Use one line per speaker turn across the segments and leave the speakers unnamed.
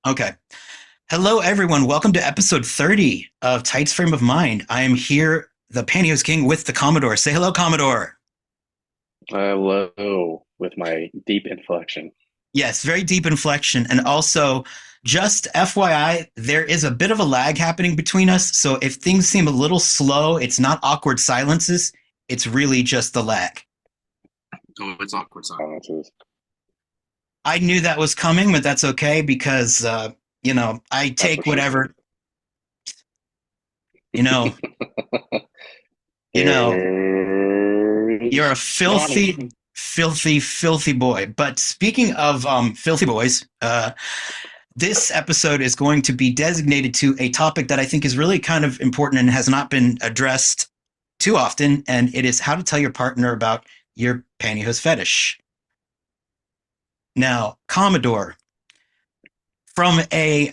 Okay. Hello, everyone. Welcome to episode 30 of Tights Frame of Mind. I am here, the Pantyhose King, with the Commodore. Say hello, Commodore.
Hello with my deep inflection.
Yes, very deep inflection. And also, just FYI, there is a bit of a lag happening between us. So if things seem a little slow, it's not awkward silences. It's really just the lag.
Oh, it's awkward silences.
I knew that was coming, but that's okay because, I
That's what
take
she said.
whatever, you know, you know, You're a
Here's Johnny.
filthy boy. But speaking of filthy boys, this episode is going to be designated to a topic that I think is really kind of important and has not been addressed too often, and it is how to tell your partner about your pantyhose fetish. Now, Commodore, from a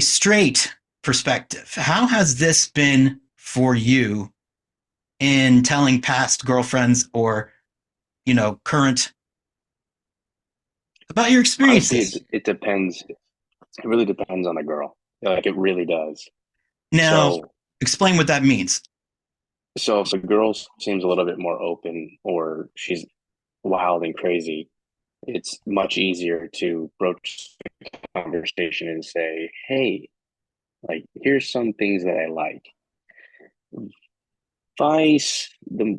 straight perspective, how has this been for you in telling past girlfriends or current about your
Honestly,
experiences?
it depends. It really depends on the girl. Like it really does.
Now,
So,
explain what that means.
so if a girl seems a little bit more open or she's wild and crazy, it's much easier to broach the conversation and say, "Hey, like here's some things that I like." Vice, the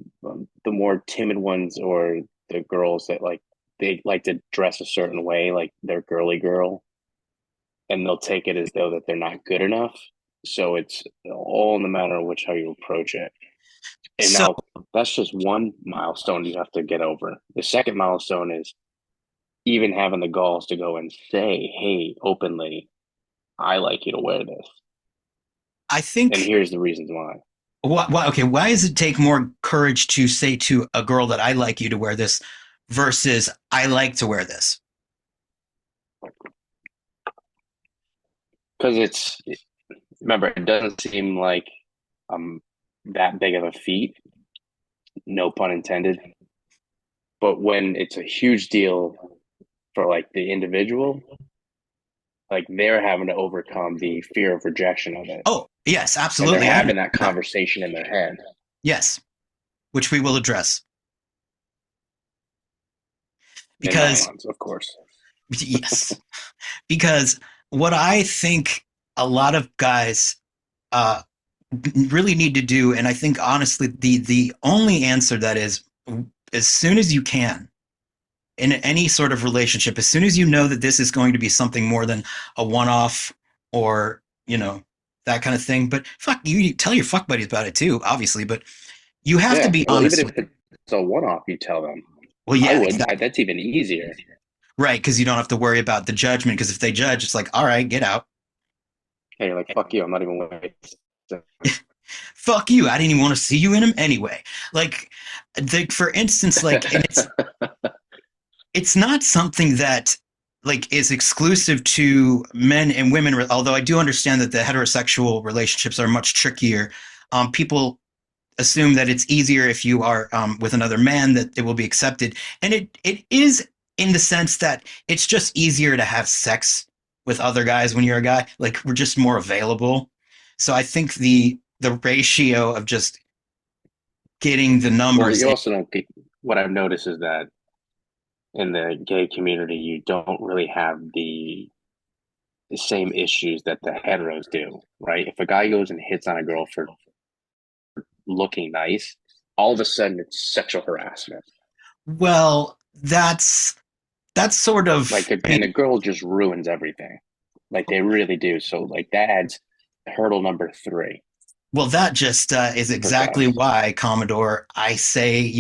more timid ones or the girls that they like to dress a certain way, like they're girly girl, and they'll take it as though that they're not good enough. So it's all in the matter of which how you approach it. And
So
now that's just one milestone you have to get over. The second milestone is even having the galls to go and say, "Hey, openly, I like you to wear this,
I
and
think
here's the reasons why."
okay, why does it take more courage to say to a girl that I like you to wear this versus I like to wear this?
Because it's remember, it doesn't seem like um that big of a feat, no pun intended. But when it's a huge deal for like the individual, like they're having to overcome the fear of rejection of it.
Oh, yes,
And they're
absolutely. I
having
understand
that
that.
conversation in their head
Yes, which we will address
in
because
nylons, of course.
yes, because what I think a lot of guys uh, really need to do, and I think honestly, the only answer that is as soon as you can in any sort of relationship, as soon as you know that this is going to be something more than a one off or, that kind of thing. But fuck, you tell your fuck buddies about it too, obviously, but you have to
Yeah.
be
Well, even
honest
if
with them.
it's a one off, you tell them.
Well,
I
yeah,
would.
exactly.
That's even easier.
Right. Because you don't have to worry about the judgment. Because if they judge, it's like, all right, get out.
Hey, you're like, fuck you. I'm not even wasting.
Fuck you. I didn't even want to see you in them anyway. Like, for instance, like, and it's not something that like is exclusive to men and women, although I do understand that the heterosexual relationships are much trickier. People assume that it's easier if you are with another man, that it will be accepted, and it is, in the sense that it's just easier to have sex with other guys when you're a guy. Like, we're just more available. So I think the ratio of just getting the
Well,
numbers
you
in.
also don't get what I've noticed is that in the gay community, you don't really have the same issues that the heteros do, right? If a guy goes and hits on a girl for looking nice, all of a sudden it's sexual harassment.
Well, that's sort of,
Like,
I
and
mean,
the girl just ruins everything. Like they really do. So like that adds hurdle number three
well, that just is
for
exactly
guys.
why, Commodore, I say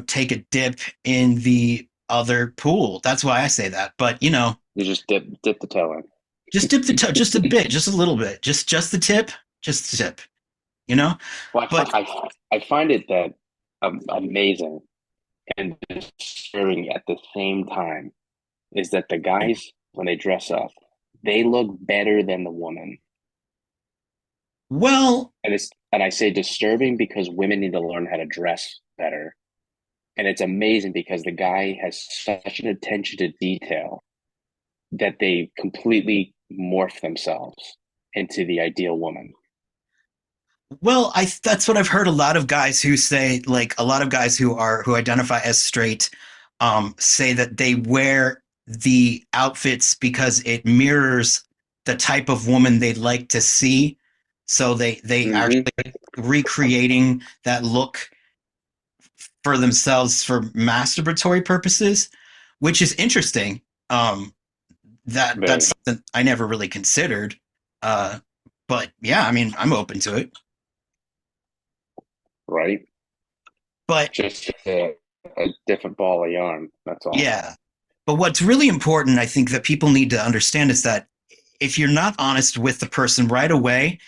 take a dip in the other pool. That's why I say that. But
You just dip the toe in.
just dip the toe, just a bit, just a little bit, just the tip, just the tip. You know.
Well,
But
I find it that amazing and disturbing at the same time is that the guys when they dress up, they look better than the woman.
well,
And I say disturbing because women need to learn how to dress better. And it's amazing because the guy has such an attention to detail that they completely morph themselves into the ideal woman.
Well, I that's what I've heard a lot of guys who say, like a lot of guys who identify as straight, say that they wear the outfits because it mirrors the type of woman they'd like to see. So they are
Mm-hmm.
recreating that look for themselves for masturbatory purposes, which is interesting. Um, that's
Very
something I never really considered. Uh, but yeah, I mean, I'm open to it.
right.
But
Just a different ball of yarn. That's all.
yeah. But what's really important, I think, that people need to understand is that if you're not honest with the person right away,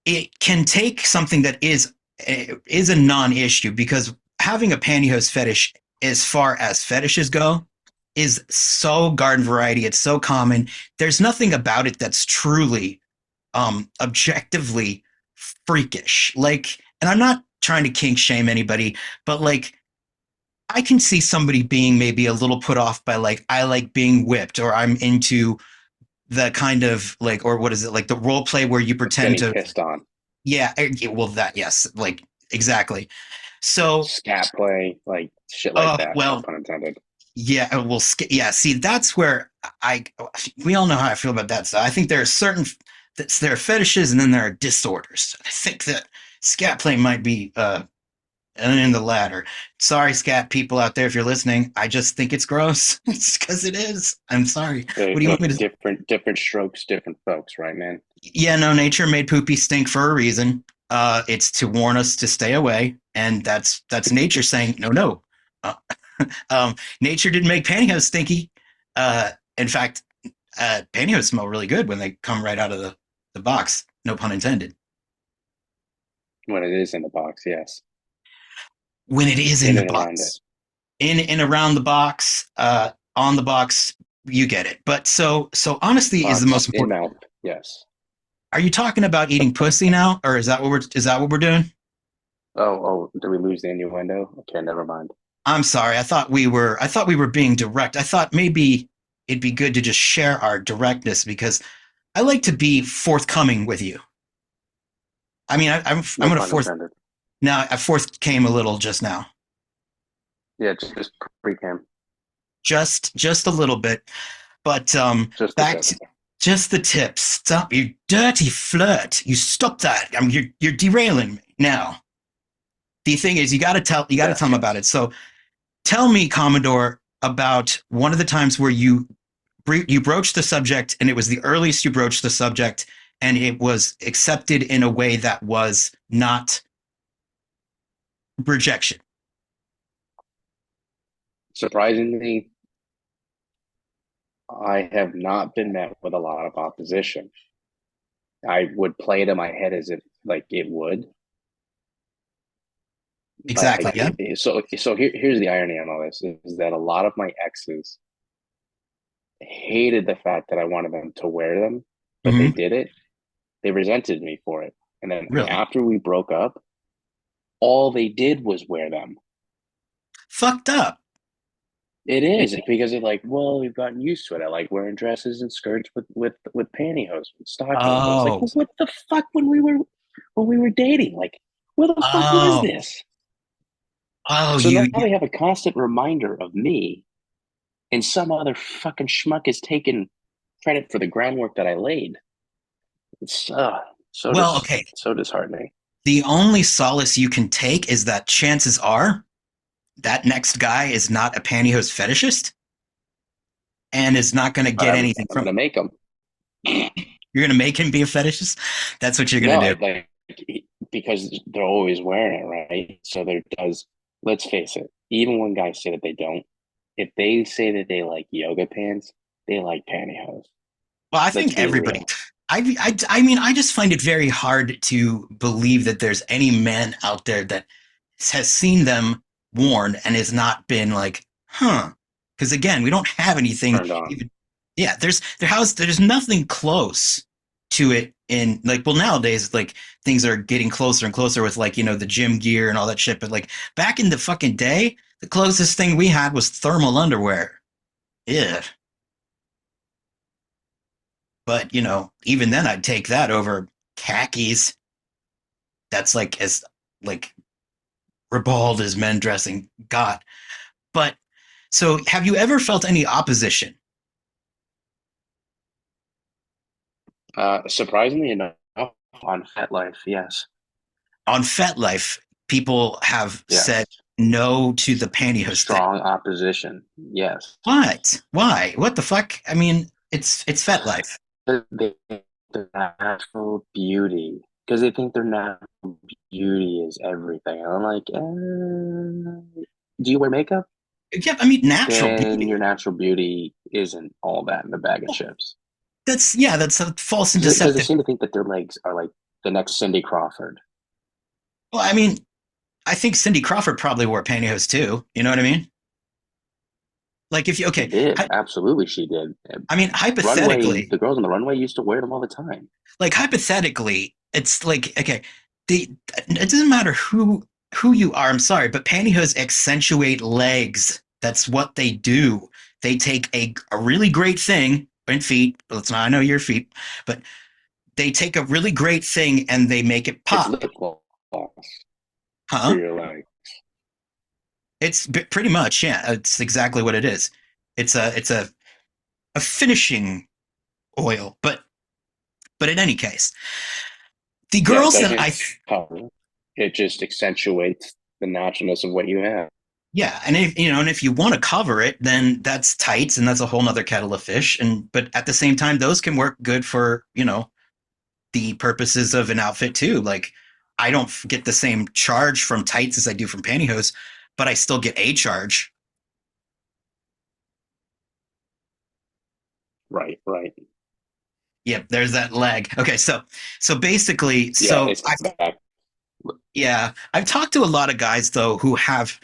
it can take something that is a non-issue because having a pantyhose fetish, as far as fetishes go, is so garden variety. It's so common. There's nothing about it that's truly objectively freakish. Like, and I'm not trying to kink shame anybody, but like I can see somebody being maybe a little put off by like I like being whipped or I'm into the kind of like or what is it like the role play where you
Like
pretend
getting
to
pissed on.
well that yes like exactly so
Scat play, like shit like that. No
well
pun intended.
yeah well yeah see that's where I we all know how I feel about that stuff. I think there are certain there are fetishes and then there are disorders. I think that scat play might be and in the latter. Sorry, scat people out there, if you're listening. I just think it's gross. It's because it is. I'm sorry.
Hey,
What do you want
look,
me to?
different strokes, different folks, right, man?
Yeah, no. Nature made poopy stink for a reason. It's to warn us to stay away, and that's nature saying no, no. Uh, nature didn't make pantyhose stinky. In fact, pantyhose smell really good when they come right out of the box. No pun intended.
When it is in the box, yes.
When it is in
In
the
and around it.
box. In and around the box, on the box, you get it. But so honesty is the most
Box in
important.
mouth, yes.
Are you talking about eating pussy now, or is that what we're doing?
Oh, did we lose the innuendo? Okay, never mind.
I'm sorry. I thought we were being direct. I thought maybe it'd be good to just share our directness because I like to be forthcoming with you. I mean, I'm
No
gonna
pun
forth
intended.
now. I forth came a little just now,
Yeah, just pre-cam,
just a little bit. But
just the
back
tip.
to just the tips. Stop, you dirty flirt. You stop that. I mean, you're derailing me now. The thing is, you got to tell
Yes.
them about it. So tell me, Commodore, about one of the times where you broached the subject, and it was the earliest you broached the subject, and it was accepted in a way that was not rejection.
Surprisingly, I have not been met with a lot of opposition. I would play it in my head as if like it would.
Exactly. Yeah.
So here's the irony on all this is that a lot of my exes hated the fact that I wanted them to wear them, but they
Mm-hmm.
did it. They resented me for it. And then
Really
after we broke up, all they did was wear them.
fucked up.
It is because they're like, well, we've gotten used to it. I like wearing dresses and skirts with pantyhose, with stockings. I was like,
Oh.
well, what the fuck when we were dating? Like, where the fuck was
Oh.
this?
Oh.
So now they have a constant reminder of me, and some other fucking schmuck is taking credit for the groundwork that I laid. It's
Well. Okay.
so disheartening.
The only solace you can take is that chances are that next guy is not a pantyhose fetishist and is not going to
But
get anything
I'm
from
gonna
it.
make them.
You're going to make him be a fetishist. That's what you're going
No,
to do.
like because they're always wearing it, right? So there does. Let's face it. Even when guys say that they don't, if they say that they like yoga pants, they like pantyhose.
Well, I
Let's
think
be
everybody.
real.
I mean, I just find it very hard to believe that there's any man out there that has seen them worn and has not been like, huh? Because again, we don't have anything.
Turned on.
Even, yeah, there's nothing close to it in like. Well, nowadays, like things are getting closer and closer with like the gym gear and all that shit. But like back in the fucking day, the closest thing we had was thermal underwear. Yeah. But even then, I'd take that over khakis. That's like as like ribald as men dressing got. But so, have you ever felt any opposition
Surprisingly enough, on FetLife, yes,
on FetLife? People have said
yes,
no to the pantyhose thing.
strong opposition, yes.
What? Why? What the fuck? I mean, it's FetLife.
They think their natural beauty because they think their natural beauty is everything. And I'm like, do you wear makeup?
Yeah, I mean, natural
Then your
beauty.
natural beauty isn't all that in a bag of
Well,
chips.
that's a false and
Because they
deceptive.
seem to think that their legs are like the next Cindy Crawford.
Well, I mean, I think Cindy Crawford probably wore pantyhose too. You know what I mean? Like if you
She
okay,
did. Absolutely, she did.
I mean
Runway,
hypothetically,
the girls on the runway used to wear them all the time.
it's like okay, the it doesn't matter who you are. I'm sorry, but pantyhose accentuate legs. That's what they do. They take a really great thing and feet. Let's not I know your feet, but they take a really great thing and they make it
It's
pop.
lip gloss for
Huh?
your leg.
It's pretty much, yeah. It's exactly what it is. It's a finishing oil, but in any case, the
Yeah, it
girls that
doesn't cover. It just accentuates the naturalness of what you have.
yeah, and if you want to cover it, then that's tights, and that's a whole nother kettle of fish. And but at the same time, those can work good for the purposes of an outfit too. Like I don't get the same charge from tights as I do from pantyhose, but I still get a charge.
Right, right.
Yep, there's that leg. Okay, so basically,
Yeah,
so
it's
I
back.
yeah, I've talked to a lot of guys though who have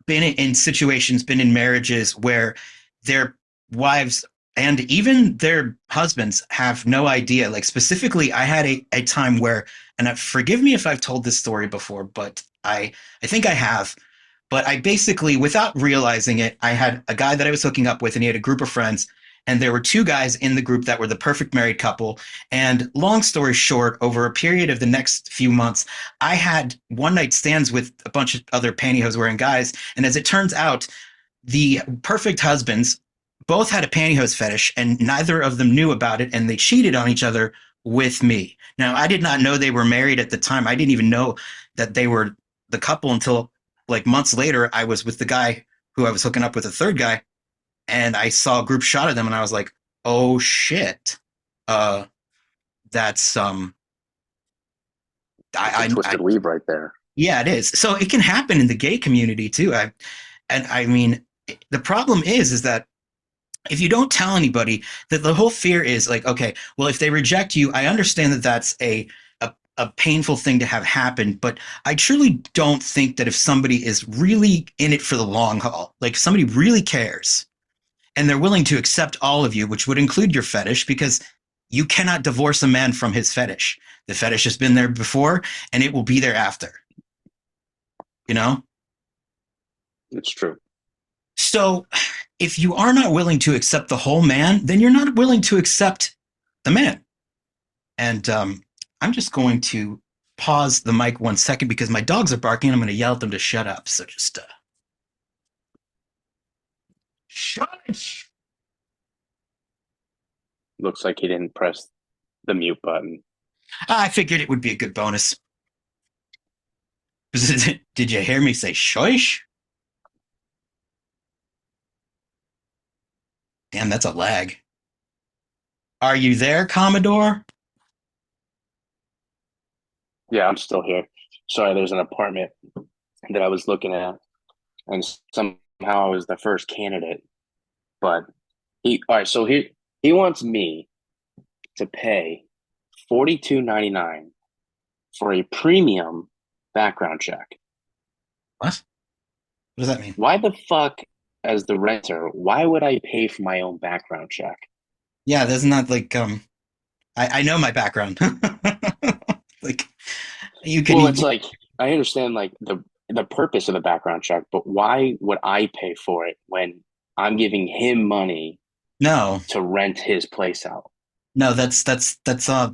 been in situations, been in marriages where their wives and even their husbands have no idea. Like specifically, I had a time where, and forgive me if I've told this story before, but I think I have. But I basically, without realizing it, I had a guy that I was hooking up with, and he had a group of friends. And there were two guys in the group that were the perfect married couple. And long story short, over a period of the next few months, I had one night stands with a bunch of other pantyhose wearing guys. And as it turns out, the perfect husbands both had a pantyhose fetish, and neither of them knew about it. And they cheated on each other with me. Now, I did not know they were married at the time. I didn't even know that they were the couple until like months later. I was with the guy who I was hooking up with, a third guy, and I saw a group shot of them, and I was like, "Oh shit, uh, that's
It's a
I
twisted weave right there.
yeah, it is." So it can happen in the gay community too. I mean, the problem is that if you don't tell anybody, that the whole fear is like, okay, well, if they reject you, I understand that that's a painful thing to have happen, but I truly don't think that if somebody is really in it for the long haul, like if somebody really cares and they're willing to accept all of you, which would include your fetish, because you cannot divorce a man from his fetish. The fetish has been there before and it will be there after, you know?
It's true.
So if you are not willing to accept the whole man, then you're not willing to accept the man. And I'm just going to pause the mic 1 second because my dogs are barking. I'm going to yell at them to shut up. So just shush.
Looks like he didn't press the mute button.
I figured it would be a good bonus. Did you hear me say shush? Damn, that's a lag. Are you there, Commodore?
Yeah, I'm still here. Sorry, there's an apartment that I was looking at, and somehow I was the first candidate. But all right, so he wants me to pay $42.99 for a premium background check.
What? What does that mean?
Why the fuck, as the renter, why would I pay for my own background check?
Yeah, that's not like I know my background. Like you can
Well, it's like I understand like the purpose of the background check, but why would I pay for it when I'm giving him money
no.
to rent his place out?
No, that's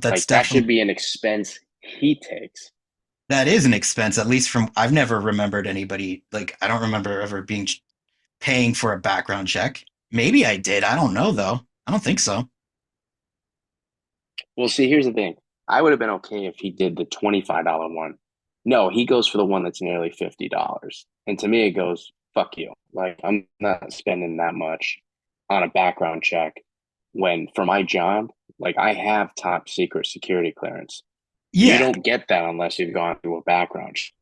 Like that should
definitely
be an expense he takes.
that is an expense. At least from I've never remembered anybody like I don't remember ever being paying for a background check. Maybe I did. I don't know though. I don't think so.
Well, see, here's the thing. I would have been okay if he did the $25 one. No, he goes for the one that's nearly $50. And to me, it goes, fuck you. Like, I'm not spending that much on a background check when for my job, like, I have top secret security clearance. You
Yeah,
don't get that unless you've gone through a background check.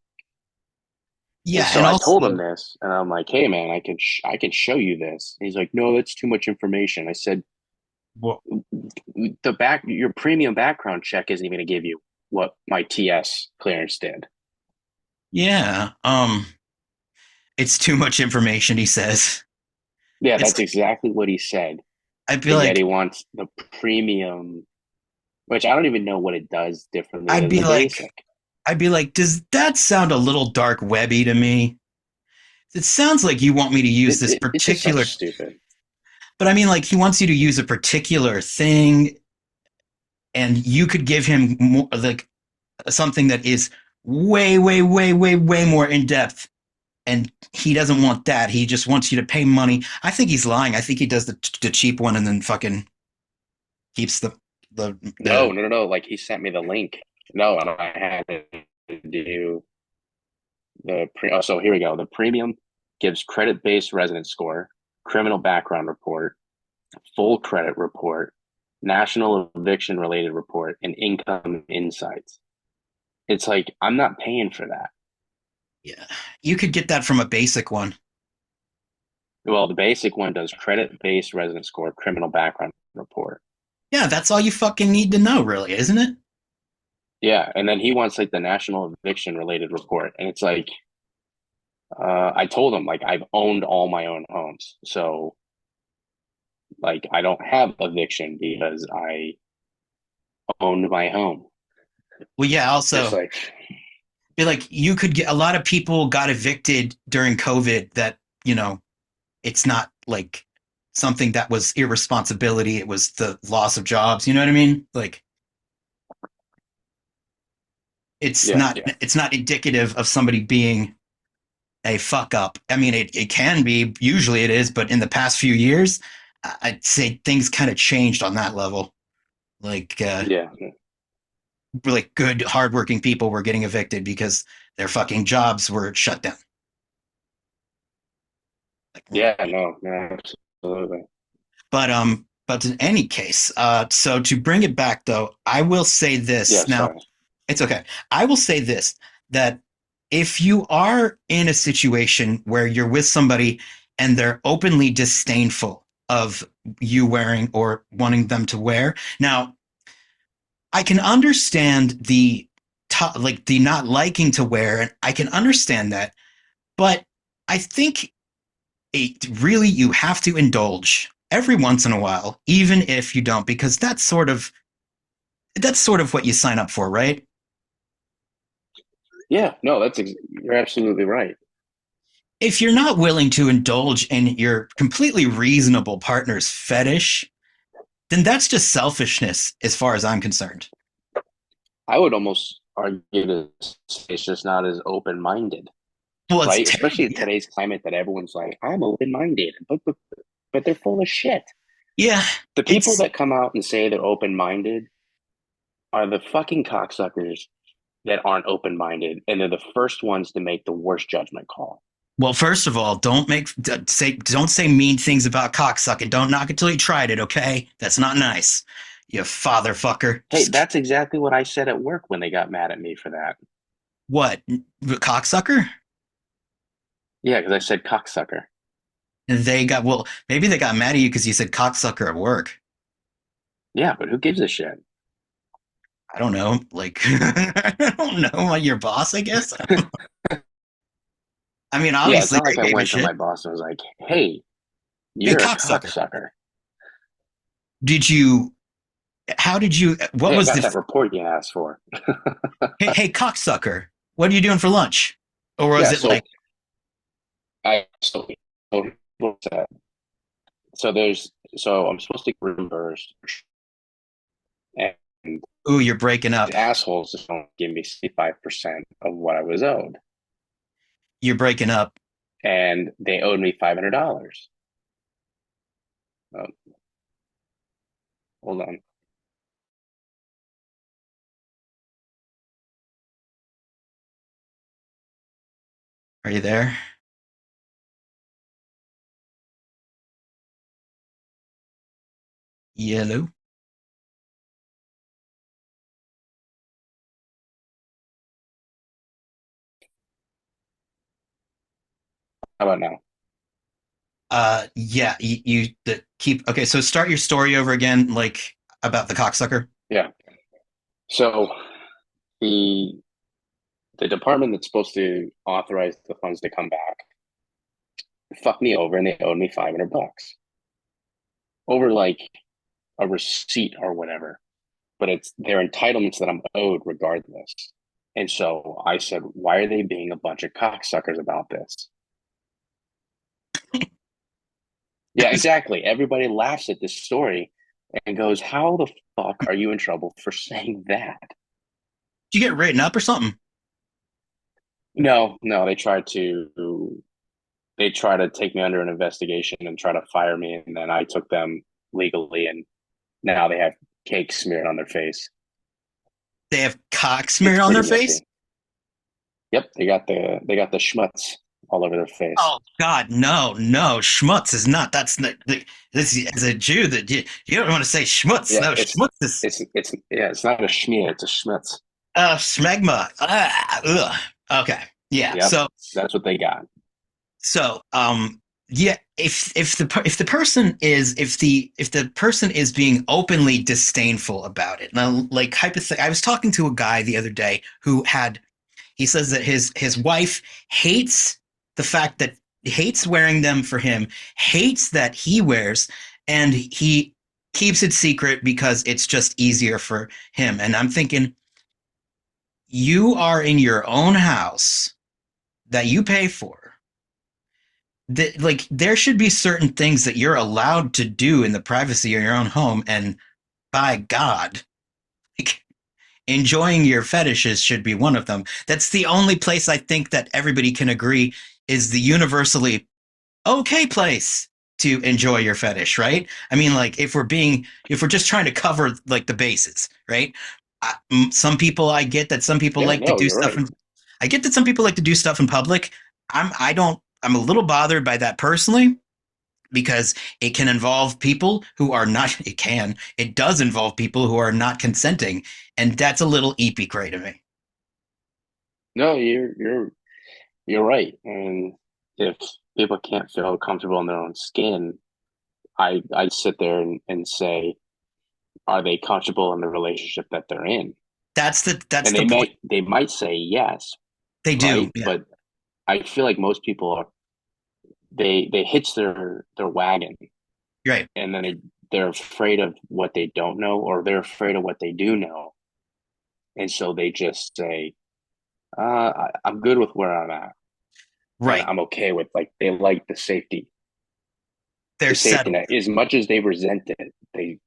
And
yeah,
so
and
I told him
also
this, and I'm like, "Hey, man, I can show you this." And he's like, "No, that's too much information." I said,
well,
the back your premium background check isn't even going to give you what my TS clearance did.
yeah, it's too much information. He says
Yeah,
it's
that's
like
exactly what he said.
I'd be
But yet he
like
wants the premium, which I don't even know what it does differently
I'd
than
be
the
like
basic.
I'd be like, does that sound a little dark webby to me? It sounds like you want me to use this
It just sounds
particular,
stupid.
but I mean, like he wants you to use a particular thing, and you could give him more, like something that is way, way, way, way, way more in depth. And he doesn't want that. He just wants you to pay money. I think he's lying. I think he does the cheap one and then fucking keeps the.
No. Like he sent me the link. No, and I had to do oh, so here we go. The premium gives credit based resident score, criminal background report, full credit report, national eviction related report, and income insights. It's like, I'm not paying for that.
Yeah, you could get that from a basic one.
Well, the basic one does credit based resident score, criminal background report.
Yeah, that's all you fucking need to know, really, isn't it?
Yeah. And then he wants like the national eviction related report. And it's like, I told him, like, I've owned all my own homes. So, like, I don't have eviction because I owned my home.
Well, yeah.
Just
Also,
like,
be like you could get a lot of people got evicted during COVID. That it's not like something that was irresponsibility. It was the loss of jobs. You know what I mean? Like it's
yeah,
not
yeah.
it's not indicative of somebody being a fuck up. I mean, it can be. Usually, it is. But in the past few years, I'd say things kind of changed on that level. Like
Yeah.
really good, hardworking people were getting evicted because their fucking jobs were shut down. Like,
Yeah, no, absolutely.
but in any case, so to bring it back though, I will say
Yeah,
this. Now,
sorry.
it's okay. I will say this that if you are in a situation where you're with somebody and they're openly disdainful of you wearing or wanting them to wear, now I can understand like the not liking to wear, and I can understand that, but I think really you have to indulge every once in a while, even if you don't, because that's sort of what you sign up for, right?
Yeah, no, you're absolutely right.
If you're not willing to indulge in your completely reasonable partner's fetish, then that's just selfishness as far as I'm concerned.
I would almost argue that it's just not as open minded,
Well,
right? Especially in
yeah,
today's climate that everyone's like, I'm open minded, but they're full of shit.
yeah,
The people
it's
that come out and say they're open minded are the fucking cocksuckers that aren't open minded, and they're the first ones to make the worst judgment call.
well, first of all, don't say mean things about cocksucking. Don't knock it till you tried it, okay? That's not nice. You father fucker.
Hey,
Just
that's exactly what I said at work when they got mad at me for that.
what? Cocksucker?
Yeah, because I said cocksucker.
And they got well, maybe they got mad at you because you said cocksucker at work.
Yeah, but who gives a shit?
I don't know, like I don't know, like your boss, I guess. I mean,
Yeah, it's
obviously
not
they
like I
gave a
went to my
shit.
boss and was like, hey,
Hey,
you're a
cocksucker.
cocksucker.
Did you? How did you? What
Hey, I
was
got
the?
that report you asked for.
Hey, cocksucker. What are you doing for lunch? Or was
Yeah,
it like,
I so so there's so I'm supposed to get reimbursed And
Ooh, you're breaking
these
up.
assholes just don't give me 65% of what I was owed.
You're breaking up.
And they owed me $500. Oh, hold on.
Are you there? Yellow.
How about now?
Yeah, keep. Okay, so start your story over again, like about the cocksucker.
Yeah. So the the department that's supposed to authorize the funds to come back fucked me over and they owed me $500 over like a receipt or whatever. But it's their entitlements that I'm owed regardless. And so I said, why are they being a bunch of cocksuckers about this? Yeah, exactly. Everybody laughs at this story and goes, how the fuck are you in trouble for saying that?
Did you get written up or something?
No, no, they try to take me under an investigation and try to fire me, and then I took them legally, and now they have cake smeared on their face.
They have cock
It's
smeared on
pretty
their face?
messy. Yep, they got the schmutz all over their face.
Oh God, no, no. Schmutz is not. That's not. This as a Jew that you don't want to say schmutz.
Yeah,
No, schmutz is
it's not a schmear, it's a schmutz.
smegma. Ugh. Okay, yeah.
Yep, that's what they got.
So yeah. If the person is if the person is being openly disdainful about it now, like hypothetically, I was talking to a guy the other day who had he says that his wife hates the fact that hates wearing them for him, hates that he wears, and he keeps it secret because it's just easier for him. And I'm thinking, you are in your own house that you pay for. That like there should be certain things that you're allowed to do in the privacy of your own home, and by God, like enjoying your fetishes should be one of them. That's the only place I think that everybody can agree is the universally okay place to enjoy your fetish, right? I mean, like if we're just trying to cover like the bases, right? Some people I get that some people
Yeah,
like to
no,
do
you're
stuff
right.
in I get that some people like to do stuff in public. I don't I'm a little bothered by that personally because it can involve people who are not it does involve people who are not consenting, and that's a little eepy cray to me.
No, you're right. And if people can't feel comfortable in their own skin, I sit there and say, are they comfortable in the relationship that they're in?
That's
And
the point.
they might say yes,
They do,
right?
yeah.
But I feel like most people are they hitch their wagon
Right.
and then they're afraid of what they don't know or they're afraid of what they do know. And so they just say, I'm good with where I'm at and
Right.
I'm okay with like they like
They're
the safety
settled.
net as much as they resent it, they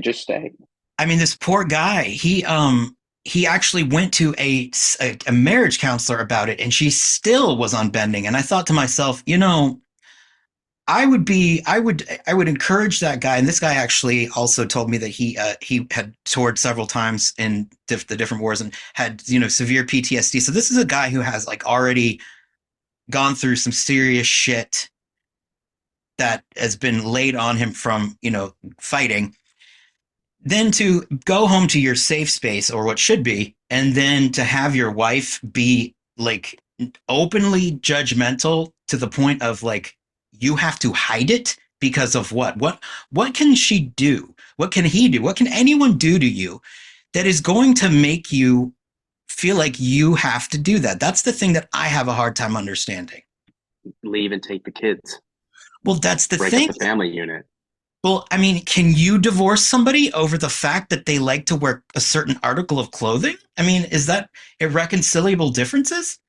just stay.
I mean, this poor guy, he actually went to a marriage counselor about it and she still was on bending. And I thought to myself, I would encourage that guy. And this guy actually also told me that he had toured several times in the different wars and had, severe PTSD. So this is a guy who has like already gone through some serious shit that has been laid on him from, fighting. Then to go home to your safe space or what should be, and then to have your wife be like openly judgmental to the point of like you have to hide it because of what can she do, what can he do, what can anyone do to you that is going to make you feel like you have to do that? That's the thing that I have a hard time understanding.
Leave and take the kids,
Well, that's the
break up
thing.
the family unit.
Well, I mean, can you divorce somebody over the fact that they like to wear a certain article of clothing? I mean, is that irreconcilable differences?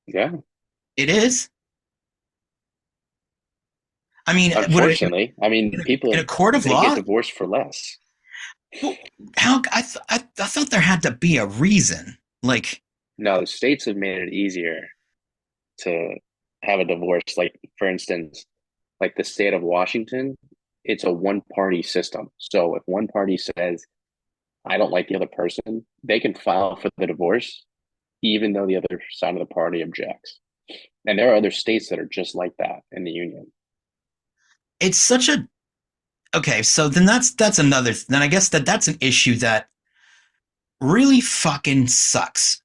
Yeah.
It is. I mean, would it
Unfortunately, I mean,
in a
people
court of
they get
law?
divorced for less.
Well, how I thought there had to be a reason. Like,
No, the states have made it easier to have a divorce. Like, for instance, like the state of Washington, it's a one party system. So if one party says, I don't like the other person, they can file for the divorce, even though the other side of the party objects. And there are other states that are just like that in the union,
it's such a okay. So then that's another. Then I guess that's an issue that really fucking sucks.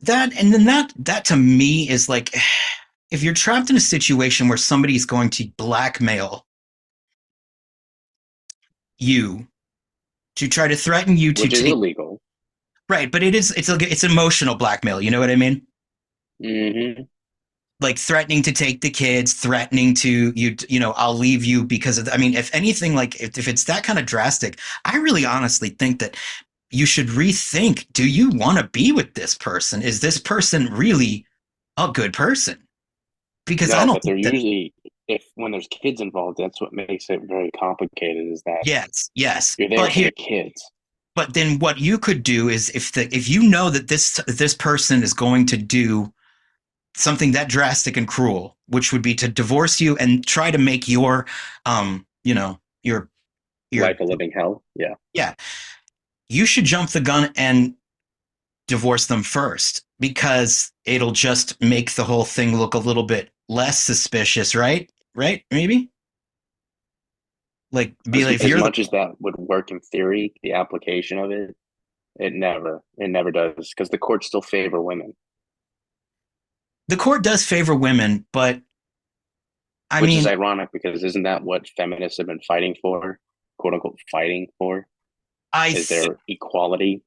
That and then that to me is like, if you're trapped in a situation where somebody's going to blackmail you to try to threaten you to
which is
take
illegal.
right, but it's emotional blackmail. You know what I mean?
Hmm.
Like threatening to take the kids, threatening to I'll leave you because of. I mean, if anything, like if it's that kind of drastic, I really honestly think that you should rethink: do you want to be with this person? Is this person really a good person? Because I
No,
don't
but
think
they're
that.
usually if when there's kids involved, that's what makes it very complicated. Is that
Yes, yes,
you're there
but
for
here,
the kids.
but then what you could do is if you know that this person is going to do something that drastic and cruel, which would be to divorce you and try to make your your
Life a living hell. Yeah.
yeah, you should jump the gun and divorce them first because it'll just make the whole thing look a little bit less suspicious, right? Right? Maybe like be like if
As
you're the
much as that would work in theory, the application of it, it never does because the courts still favor women,
the court does favor women, but I
which is
mean,
ironic because isn't that what feminists have been fighting for, quote unquote, fighting for?
I
Is
th-
there equality?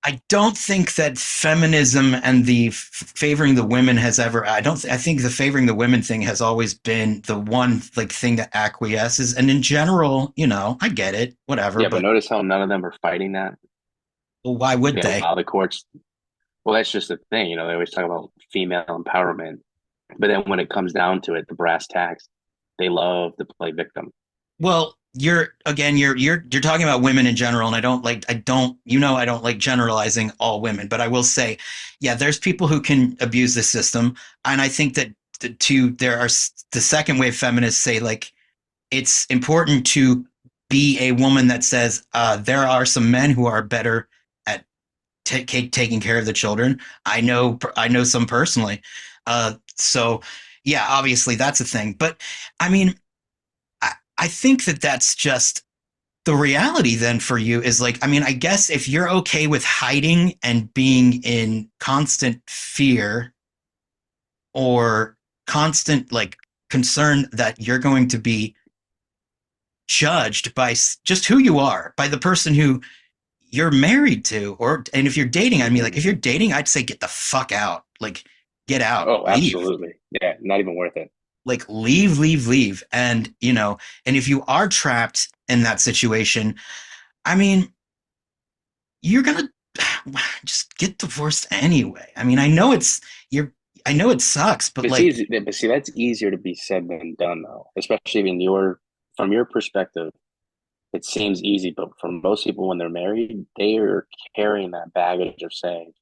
I don't think that feminism and the favoring the women has ever. I think the favoring the women thing has always been the one like thing that acquiesces. And in general, I get it, whatever.
Yeah, but
But
notice how none of them are fighting that.
well, why would
They
they?
allow the courts. Well, that's just the thing. They always talk about female empowerment, but then when it comes down to it, the brass tacks, they love to play victim.
Well, you're talking about women in general, and I don't like generalizing all women, but I will say, yeah, there's people who can abuse the system, and I think that the second wave feminists say like it's important to be a woman that says there are some men who are better at taking care of the children. I know some personally, so yeah, obviously that's a thing, but I mean. I think that that's just the reality then for you is like, I mean, I guess if you're okay with hiding and being in constant fear or constant like concern that you're going to be judged by just who you are, by the person who you're married to, and if you're dating, I mean, like
Mm-hmm.
if you're dating, I'd say get the fuck out, like get out,
Oh,
leave.
absolutely. Yeah, not even worth it.
Like leave. And, and if you are trapped in that situation, I mean, you're gonna just get divorced anyway. I mean, you're I know it sucks, but
It's
like
easy, but see, that's easier to be said than done, though. Especially in your from your perspective, it seems easy, but for most people, when they're married, they are carrying that baggage of saying,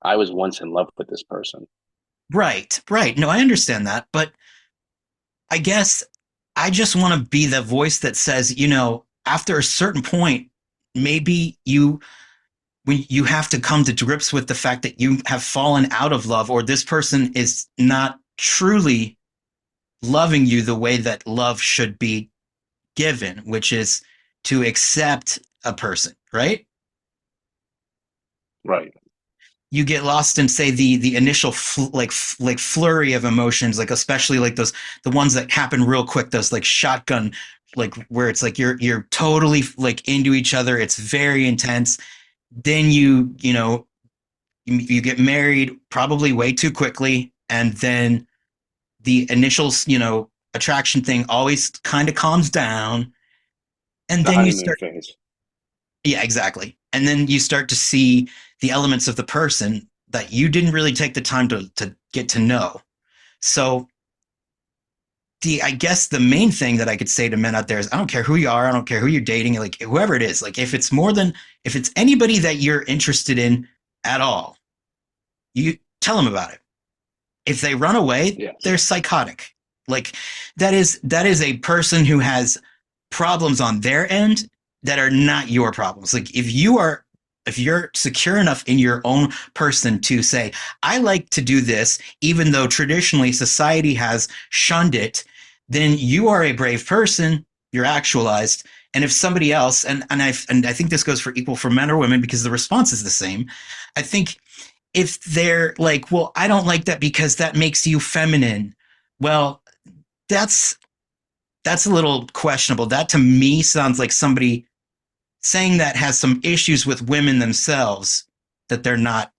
"I was once in love with this person."
right. No, I understand that, but I guess I just want to be the voice that says, after a certain point, maybe when you have to come to grips with the fact that you have fallen out of love or this person is not truly loving you the way that love should be given, which is to accept a person, right?
Right.
You get lost in say the initial like flurry of emotions, like especially like those the ones that happen real quick, those like shotgun, like where it's like you're totally like into each other, it's very intense. Then you get married probably way too quickly, and then the initial attraction thing always kind of calms down, and
The
then you
honeymoon
start.
phase.
Yeah, exactly. And then you start to see the elements of the person that you didn't really take the time to get to know. So the I guess the main thing that I could say to men out there is I don't care who you are, I don't care who you're dating, like whoever it is, like if it's anybody that you're interested in at all, you tell them about it. If they run away,
Yes.
they're psychotic. Like that is a person who has problems on their end that are not your problems. Like if you're secure enough in your own person to say, I like to do this, even though traditionally society has shunned it, then you are a brave person. You're actualized. And if somebody else, and I think this goes for equal for men or women because the response is the same. I think if they're like, well, I don't like that because that makes you feminine. Well, that's that's a little questionable. That to me sounds like somebody saying that has some issues with women themselves that they're not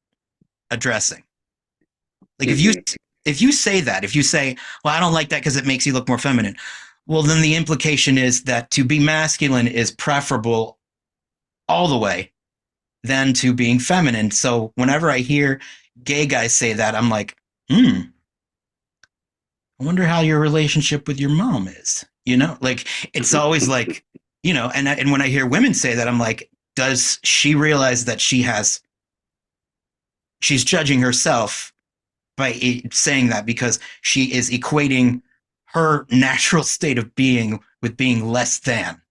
addressing. Like
Hmm.
if you say, well, I don't like that because it makes you look more feminine. Well, then the implication is that to be masculine is preferable all the way than to being feminine. So whenever I hear gay guys say that, I'm like, I wonder how your relationship with your mom is. Like it's always like, and when I hear women say that, I'm like, does she realize that she's judging herself by saying that because she is equating her natural state of being with being less than.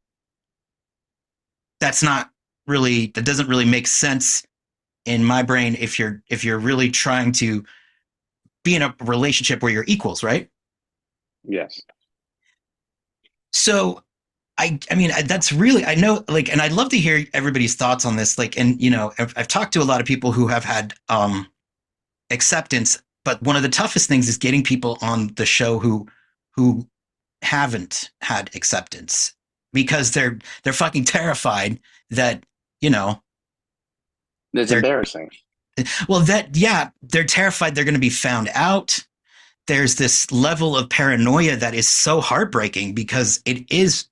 That doesn't really make sense in my brain if you're really trying to be in a relationship where you're equals, right?
Yes.
So I mean, that's really, I know, like, and I'd love to hear everybody's thoughts on this. Like, and, I've talked to a lot of people who have had acceptance, but one of the toughest things is getting people on the show who haven't had acceptance because they're fucking terrified that, you know,
It's
they're,
embarrassing.
well, that, yeah, they're terrified they're going to be found out. There's this level of paranoia that is so heartbreaking because it is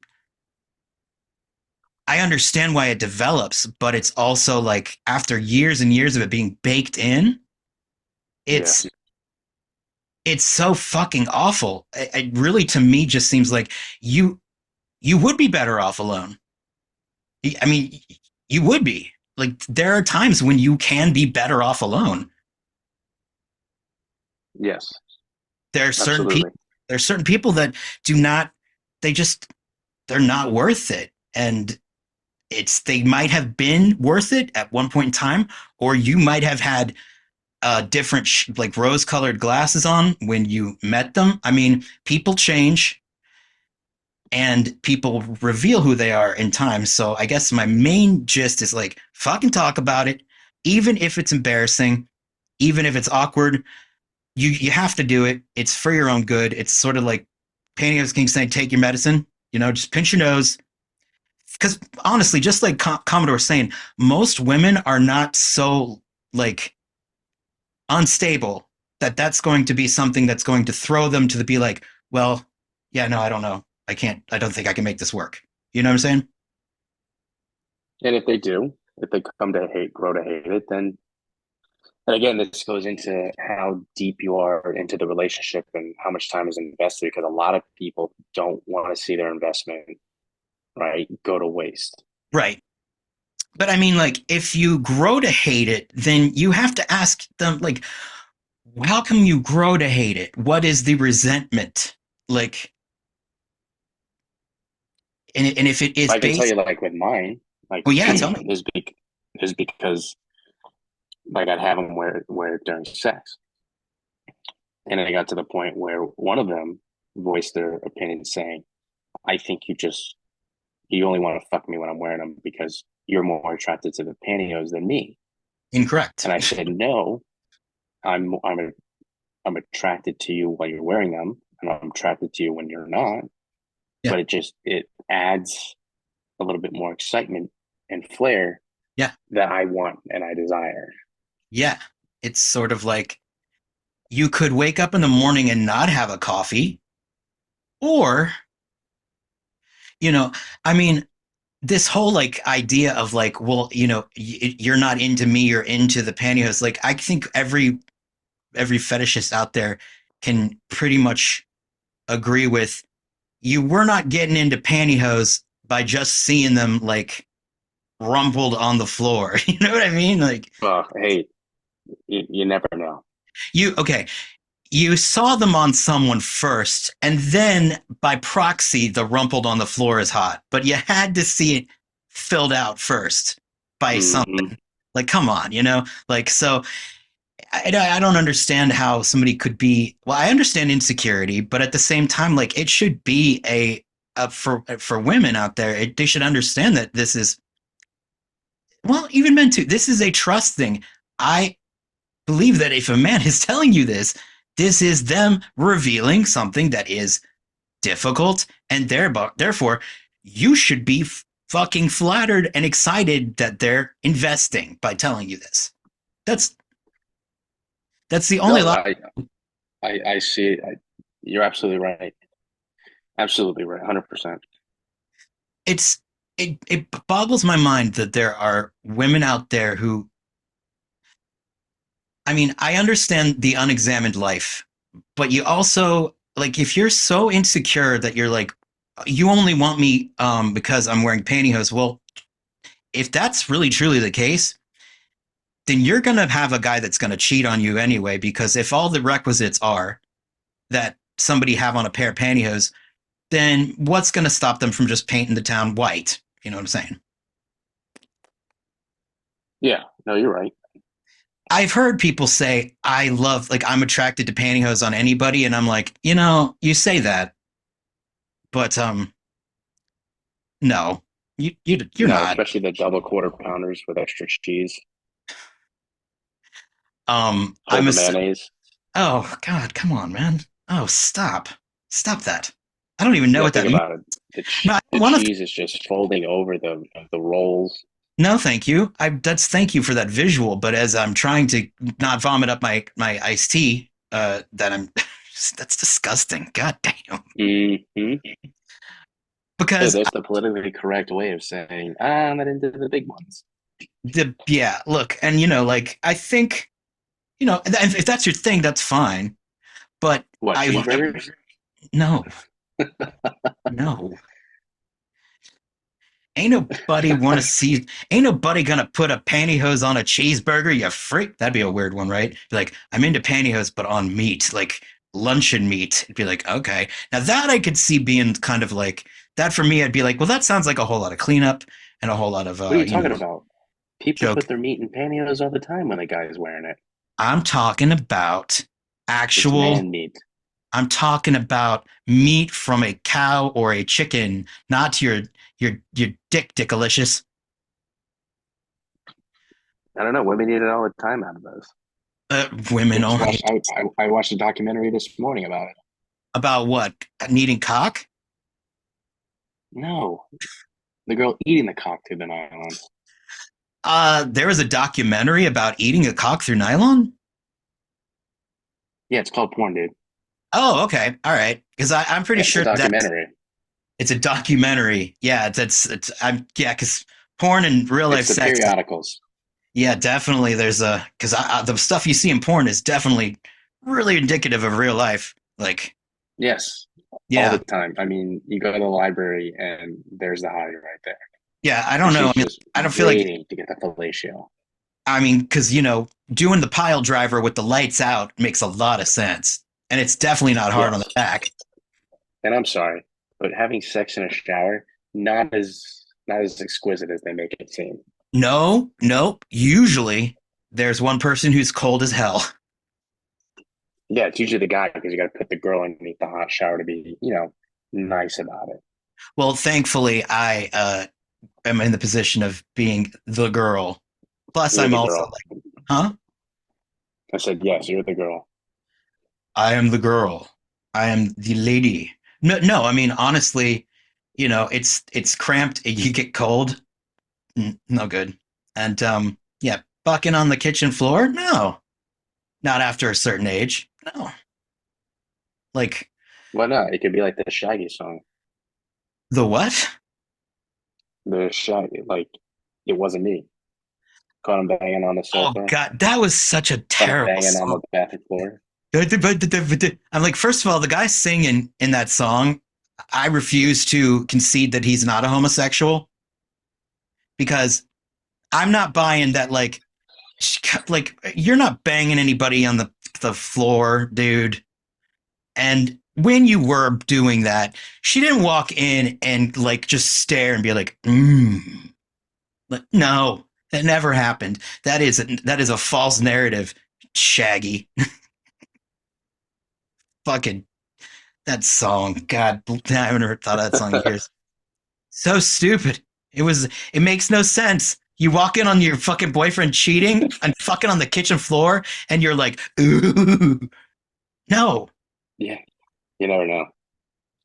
I understand why it develops, but it's also like after years and years of it being baked in,
Yeah.
it's it's so fucking awful. It really to me just seems like you you would be better off alone. I mean, you would be. Like there are times when you can be better off alone.
Yes.
There are certain people
Absolutely.
there are certain people that do not they just they're not worth it. And they might have been worth it at one point in time, or you might have had different like rose colored glasses on when you met them. I mean, people change and people reveal who they are in time. So I guess my main gist is like fucking talk about it, even if it's embarrassing, even if it's awkward. You have to do it. It's for your own good. It's sort of like Pantyhose King saying, "Take your medicine." Just pinch your nose. Because honestly, just like Commodore was saying, most women are not so like unstable that's going to be something that's going to throw them to the be like, well, yeah, no, I don't know. I don't think I can make this work. You know what I'm saying?
And if they come to hate, grow to hate it, then and again, this goes into how deep you are into the relationship and how much time is invested because a lot of people don't want to see their investment, right, go to waste.
Right. But I mean, like, if you grow to hate it, then you have to ask them, like, how come you grow to hate it? What is the resentment? Like, and if it is
I can tell
based,
you, like with mine, like
well, yeah, tell me.
is because like I'd have them where during sex, and I got to the point where one of them voiced their opinion saying, "I think you only want to fuck me when I'm wearing them because you're more attracted to the pantyhose than me."
Incorrect.
And I said, "No, I'm attracted to you while you're wearing them, and I'm attracted to you when you're not.
Yeah.
But it adds a little bit more excitement and flair
Yeah.
that I want and I desire."
Yeah. It's sort of like you could wake up in the morning and not have a coffee, or, you know, I mean, this whole like idea of like, well, you're not into me, you're into the pantyhose. Like, I think every fetishist out there can pretty much agree with you. We're not getting into pantyhose by just seeing them like rumpled on the floor. You know what I mean? Like
Hey, you never know.
okay, you saw them on someone first, and then by proxy, the rumpled on the floor is hot. But you had to see it filled out first by
Hmm.
something. Like, come on, you know? Like, so I don't understand how somebody could be. Well, I understand insecurity, but at the same time, like, it should be for women out there. They should understand that this is well, even men too. This is a trust thing. I believe that if a man is telling you this, this is them revealing something that is difficult, and therefore, you should be fucking flattered and excited that they're investing by telling you this. That's that's the only
No,
lot.
I see it. You're absolutely right. Absolutely right. 100%.
It's it boggles my mind that there are women out there who. I mean, I understand the unexamined life, but you also like if you're so insecure that you're like you only want me because I'm wearing pantyhose. Well, if that's really truly the case, then you're going to have a guy that's going to cheat on you anyway because if all the requisites are that somebody have on a pair of pantyhose, then what's going to stop them from just painting the town white? You know what I'm saying?
Yeah, no, you're right.
I've heard people say I love like I'm attracted to pantyhose on anybody and I'm like, you know, you say that, but no. You're
No,
not.
especially the double quarter pounders with extra cheese,
I'm
over
a
mayonnaise.
oh god, come on, man. Oh, stop. Stop that. I don't even know
Yeah,
what that
think
means.
about it.
No, I
The
don't want to
cheese is just folding over the rolls.
no, thank you. That's thank you for that visual. But as I'm trying to not vomit up my iced tea, that I'm that's disgusting. God damn.
Hmm. Hey,
Because
there's the politically correct way of saying, I'm not into the big ones.
yeah, look, and like I think if that's your thing, that's fine. But
What,
I
cheeseburgers?
no, no. Ain't nobody want to see. Ain't nobody gonna put a pantyhose on a cheeseburger. You freak. That'd be a weird one, right? Be like, I'm into pantyhose, but on meat, like luncheon meat. It'd be like, okay, now that I could see being kind of like that for me. I'd be like, well, that sounds like a whole lot of cleanup and a whole lot of
What are you talking about? People
joke.
put their meat in pantyhose all the time when the guy's wearing it.
I'm talking about
It's
actual.
man meat.
I'm talking about meat from a cow or a chicken, not your dickalicious.
I don't know. Women eat it all the time out of those. I
Women
just
only
watched. I watched a documentary this morning about it.
about what needing cock.
No, the girl eating the cock through the nylon.
There was a documentary about eating a cock through nylon.
Yeah, it's called porn, dude.
Oh, okay, all right. Because I'm pretty
Yeah, it's a
sure that
documentary.
it's a documentary. Yeah, it's I'm yeah, because porn and real life
It's the
sex.
periodicals.
Yeah, definitely. There's a because the stuff you see in porn is definitely really indicative of real life. Like,
Yes, all the
yeah,
time. I mean, you go to the library and there's the hottie right there,
yeah. I
and
don't know. I
she's
mean,
just
I don't feel like
waiting to get the fellatio.
I mean, because doing the pile driver with the lights out makes a lot of sense, and it's definitely not hard on the
Yes,
back.
and I'm sorry, but having sex in a shower not as exquisite as they make it seem.
No, nope. Usually, there's one person who's cold as hell.
Yeah, it's usually the guy because you got to put the girl underneath the hot shower to be, nice about it.
Well, thankfully, I am in the position of being the girl. Plus,
You're
I'm
the
also
girl.
like, huh?
I said, yes, you're the girl.
I am the girl. I am the lady. No, no. I mean, honestly, it's cramped. You get cold. No good. And yeah, bucking on the kitchen floor. No, not after a certain age. No, like
Why not? It could be like the Shaggy song.
the what?
The Shaggy, like, it wasn't me. Caught him banging on the
Oh
sofa,
God, that was such a
caught him
terrible
banging on
song.
the bathroom floor.
I'm like, first of all, the guy singing in that song, I refuse to concede that he's not a homosexual because I'm not buying that. Like you're not banging anybody on the floor, dude. And when you were doing that, she didn't walk in and like just stare and be like, Like, no, that never happened. That is a false narrative, Shaggy. Fucking that song. God, I haven't ever thought of that song in years. So stupid. It makes no sense. You walk in on your fucking boyfriend cheating and fucking on the kitchen floor, and you're like, ooh, no,
Yeah, you never know.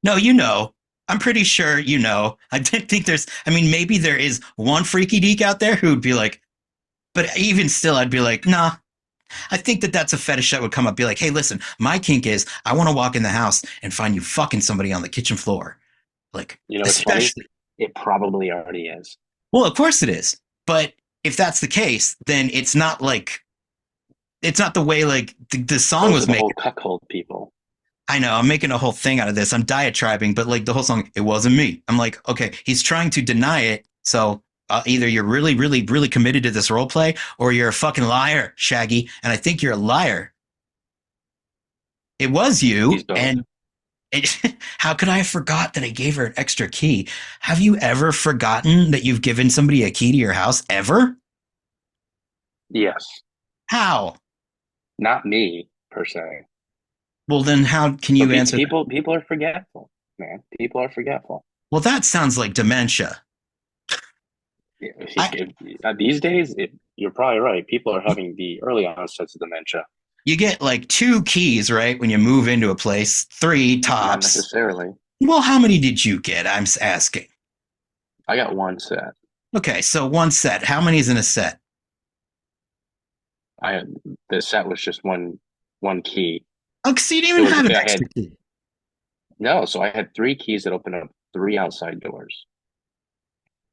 no, you know. I'm pretty sure you know. I didn't think I mean, maybe there is one freaky deek out there who would be like, but even still, I'd be like, nah. I think that that's a fetish that would come up, be like, hey, listen, my kink is I want to walk in the house and find you fucking somebody on the kitchen floor. Like,
You know, it's funny.
especially,
It probably already is.
well, of course it is. But if that's the case, then it's not the way like the song
Those are
was
the
making.
whole cuckold people.
I know I'm making a whole thing out of this. I'm diatribing, but like the whole song, it wasn't me. I'm like, okay, he's trying to deny it. So either you're really, really, really committed to this role play, or you're a fucking liar, Shaggy. And I think you're a liar. It was
He's
you,
both.
and how could I have forgot that I gave her an extra key? Have you ever forgotten that you've given somebody a key to your house ever?
Yes.
How?
Not me per se,
Well, then how can
but
you answer that?
people are forgetful, man. People are forgetful.
Well, that sounds like dementia. I,
These days, you're probably right. People are having the early onsets of dementia.
you get like two keys, right? When you move into a place, three
Not
tops.
necessarily.
Well, how many did you get? I'm asking.
I got one set.
Okay, so one set. How many is in a set?
I The set was just one key.
Oh, so you didn't
It
even
was
have an
I
extra
had
key.
no, so I had three keys that opened up three outside doors,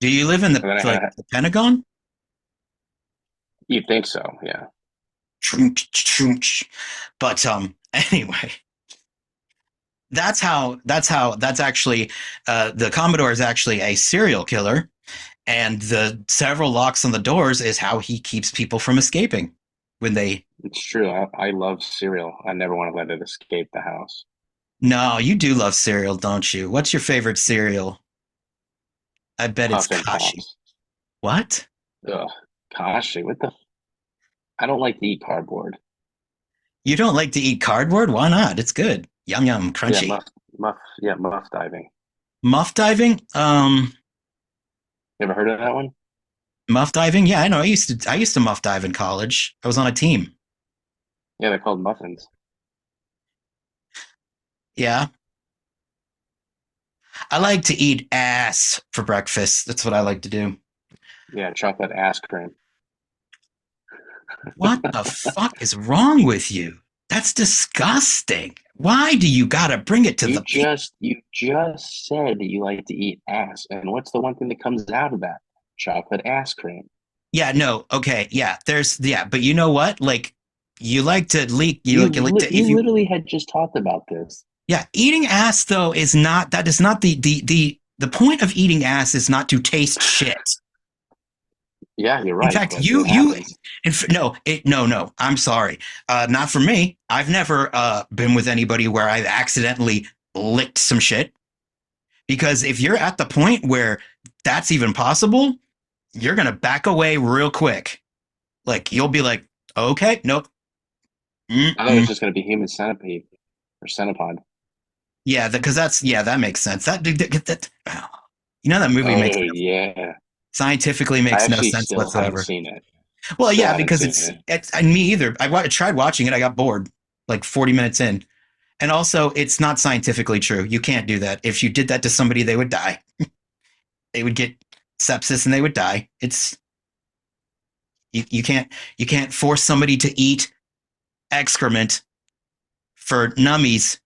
Do you live in
and
the
then I
like
had
the Pentagon?
you think so, yeah.
But anyway, that's actually the Commodore is actually a serial killer, and the several locks on the doors is how he keeps people from escaping when they.
It's true. I love cereal. I never want to let it escape the house.
No, you do love cereal, don't you? What's your favorite cereal? I bet it's
Puff and
Kashi.
pops.
What?
Ugh, gosh, I don't like to eat cardboard.
You don't like to eat cardboard? Why not? It's good. Yum yum,
Yeah,
crunchy.
muff diving.
Muff diving?
You ever heard of that one?
Muff diving? Yeah, I know. I used to muff dive in college. I was on a team.
Yeah, they're called muffins.
Yeah. I like to eat ass for breakfast. That's what I like to do.
Yeah, chocolate ass cream.
What the fuck is wrong with you? That's disgusting. Why do you gotta bring it to the people?
You just said that you like to eat ass, and what's the one thing that comes out of that? Chocolate ass cream.
Yeah, no, okay, yeah. But you know what? Like, you like to leak. You like to if
You
you.
literally had just talked about this.
Yeah, eating ass though is not. That is not the point of eating ass is not to taste shit.
Yeah, you're
In
right,
fact,
but it happens.
no. I'm sorry. Not for me. I've never been with anybody where I've accidentally licked some shit. Because if you're at the point where that's even possible, you're gonna back away real quick. Like you'll be like, okay, nope.
I thought it was
Mm-mm.
just going to be human centipede or centipede.
Yeah, because that makes sense. You know that movie makes
Oh
no,
yeah,
scientifically
I
makes no
actually
sense
still haven't
whatsoever.
seen it.
Well,
Still
yeah,
haven't
because
seen
it's
it.
it's and me either. I tried watching it. I got bored like 40 minutes in. And also, it's not scientifically true. You can't do that. If you did that to somebody, they would die. They would get sepsis and they would die. You can't force somebody to eat excrement for nummies.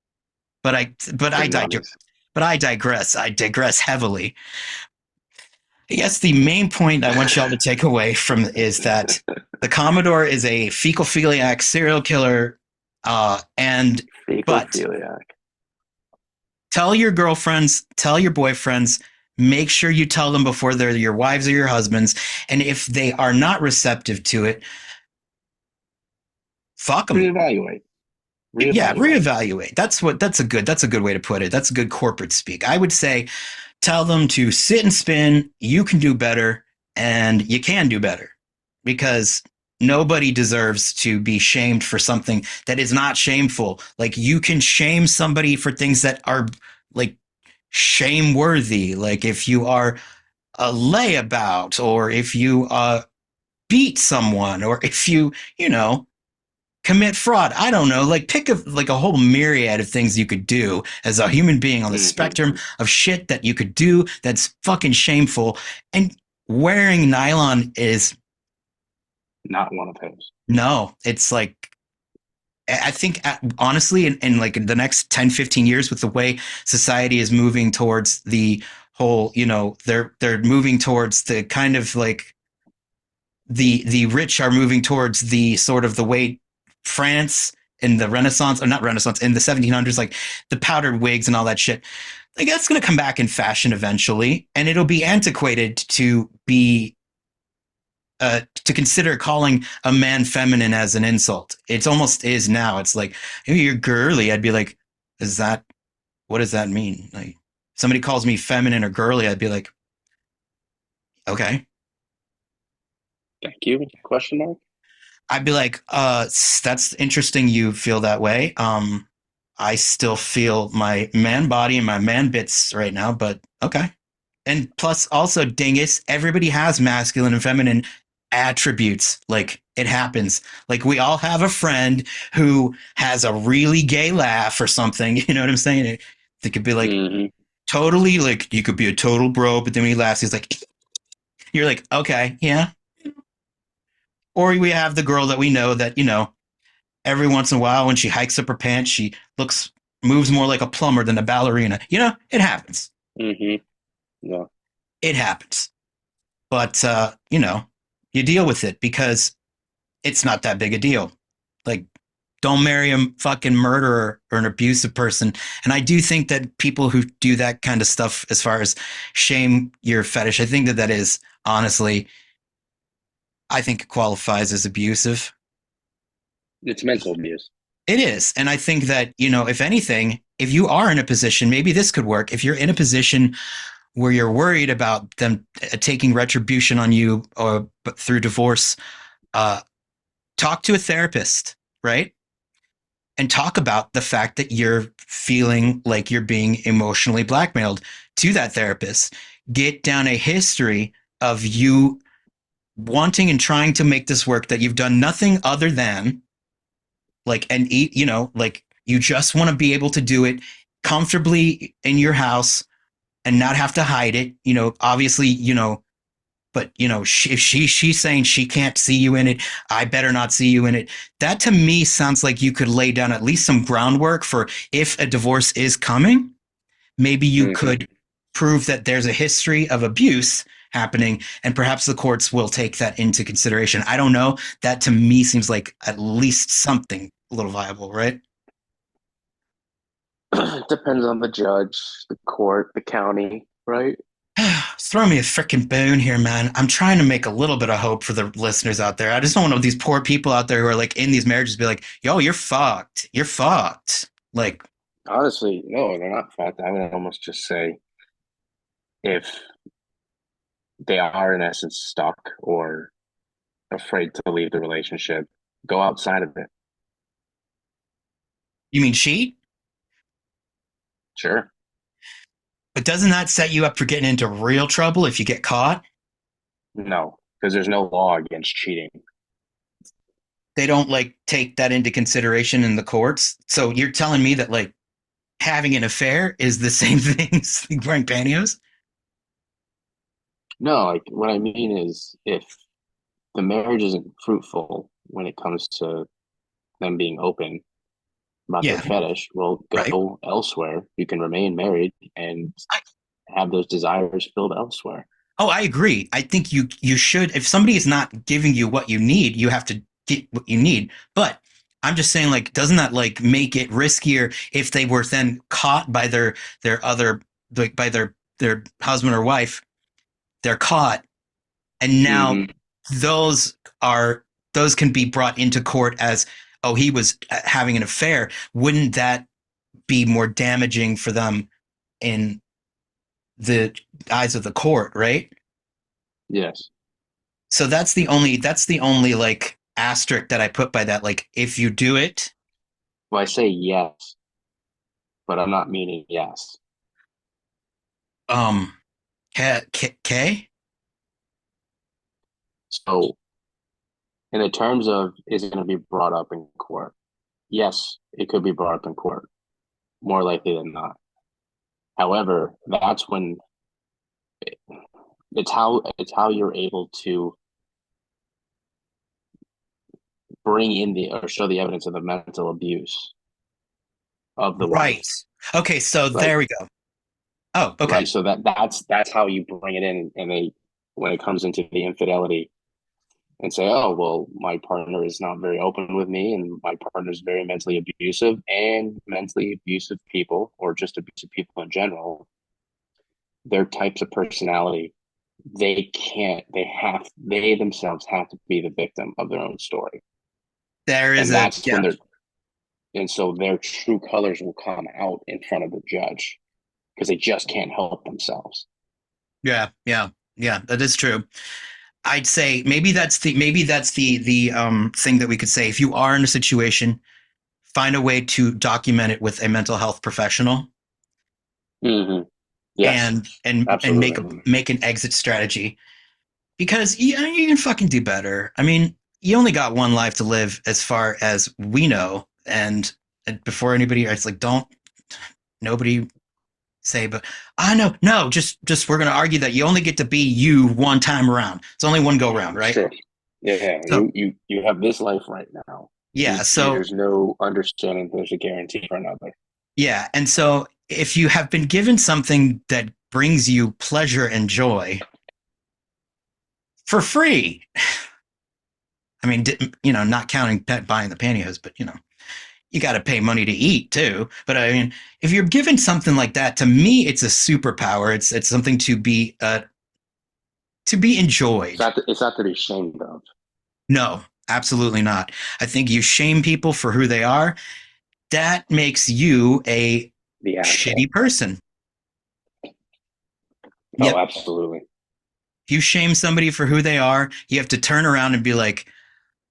But I but
For
I dig-
nummies.
but I digress. I digress heavily. I guess the main point I want y'all to take away from is that the Commodore is a fecal philiac serial killer And but
Facophiliac.
tell your girlfriends, tell your boyfriends, make sure you tell them before they're your wives or your husbands. And if they are not receptive to it, fuck them.
Reevaluate.
Yeah,
Reevaluate.
reevaluate. That's a good way to put it. That's a good corporate speak. I would say tell them to sit and spin. You can do better and you can do better because nobody deserves to be shamed for something that is not shameful. Like you can shame somebody for things that are like shame worthy. Like if you are a layabout or if you beat someone or if you know, commit fraud. I don't know. Like pick a whole myriad of things you could do as a human being on the spectrum
Hmm.
of shit that you could do that's fucking shameful. And wearing nylon is
Not one of those.
no, it's like I think honestly in like the next 10, 15 years with the way society is moving towards the whole, they're moving towards the kind of like the rich are moving towards the sort of the way France in the Renaissance, or not Renaissance, in the 1700s, like the powdered wigs and all that shit. Like that's going to come back in fashion eventually, and it'll be antiquated to be to consider calling a man feminine as an insult. It's almost is now. It's like, hey, you're girly. I'd be like, is that what does that mean? Like somebody calls me feminine or girly, I'd be like, okay.
Thank you? Question mark.
I'd be like, that's interesting you feel that way. I still feel my man body and my man bits right now, but okay. And plus, also, dingus, everybody has masculine and feminine attributes. Like, it happens. Like, we all have a friend who has a really gay laugh or something. You know what I'm saying? It could be like
Hmm.
totally, like, you could be a total bro, but then when he laughs, he's like, you're like, okay, yeah. Or we have the girl that we know that, every once in a while when she hikes up her pants, she moves more like a plumber than a ballerina. It happens.
Hmm. No.
It happens. But you deal with it because it's not that big a deal. Like, don't marry a fucking murderer or an abusive person. And I do think that people who do that kind of stuff, as far as shame your fetish, I think that that is honestly, I think it qualifies as abusive.
It's mental abuse.
It is. And I think that, if anything, if you are in a position, maybe this could work. If you're in a position where you're worried about them taking retribution on you or through divorce, uh, talk to a therapist, right? And talk about the fact that you're feeling like you're being emotionally blackmailed to that therapist. Get down a history of you wanting and trying to make this work that you've done nothing other than like and eat, like you just want to be able to do it comfortably in your house and not have to hide it. Obviously, but if she's saying she can't see you in it, I better not see you in it. That to me sounds like you could lay down at least some groundwork for if a divorce is coming, maybe you
Hmm.
could prove that there's a history of abuse happening and perhaps the courts will take that into consideration. I don't know. That to me seems like at least something a little viable, right?
Depends on the judge, the court, the county, right?
Throw me a freaking bone here, man. I'm trying to make a little bit of hope for the listeners out there. I just don't want these poor people out there who are like in these marriages be like, yo, you're fucked. You're fucked. Like,
Honestly, no, they're not fucked. I would almost just say if they are in essence stuck or afraid to leave the relationship, go outside of it.
you mean cheat?
Sure.
But doesn't that set you up for getting into real trouble if you get caught?
No, because there's no law against cheating.
They don't like take that into consideration in the courts. So you're telling me that like having an affair is the same thing as wearing pantyhose?
No, like what I mean is if the marriage isn't fruitful when it comes to them being open about their
Yeah,
fetish, well,
right.
go elsewhere. You can remain married and have those desires filled elsewhere.
Oh, I agree. I think you should. If somebody is not giving you what you need, you have to get what you need. But I'm just saying, like, doesn't that like make it riskier if they were then caught by their other like by their husband or wife? They're caught, and now
Hmm.
those are those can be brought into court as, oh, he was having an affair. Wouldn't that be more damaging for them in the eyes of the court, right?
Yes.
So that's the only like asterisk that I put by that. Like, if you do it,
Well, I say yes, but I'm not meaning yes.
um, K.
So, in the terms of is it going to be brought up in court? Yes, it could be brought up in court, more likely than not. However, that's when it's how you're able to bring in the or show the evidence of the mental abuse of the wife.
Right. Okay, so
Like
there we go. Oh, okay.
so that's how you bring it in, and they when it comes into the infidelity and say, oh well, my partner is not very open with me, and my partner is very mentally abusive, and mentally abusive people or just abusive people in general, their types of personality, they themselves have to be the victim of their own story,
There is
and
a
that's when
yeah,
they're and so their true colors will come out in front of the judge because they just can't help themselves.
yeah, yeah, yeah. That is true. I'd say maybe that's the thing that we could say. If you are in a situation, find a way to document it with a mental health professional,
Mm-hmm. Yes,
and
absolutely.
make an exit strategy, because you can fucking do better. I mean, you only got one life to live, as far as we know, and before anybody, it's like, don't nobody say, but I know, no, just we're gonna argue that you only get to be you one time around. It's only one go round, right?
Sure. Yeah,
So
you have this life right now.
yeah, so
There's no understanding there's a guarantee for another.
yeah, and so if you have been given something that brings you pleasure and joy for free, I mean, not counting buying the pantyhose, but you got to pay money to eat too. But I mean, if you're given something like that, to me, it's a superpower. It's something to be enjoyed.
It's not to be ashamed of.
No, absolutely not. I think you shame people for who they are. That makes you a
The asshole.
shitty person.
Oh,
Yep.
absolutely.
If you shame somebody for who they are, you have to turn around and be like,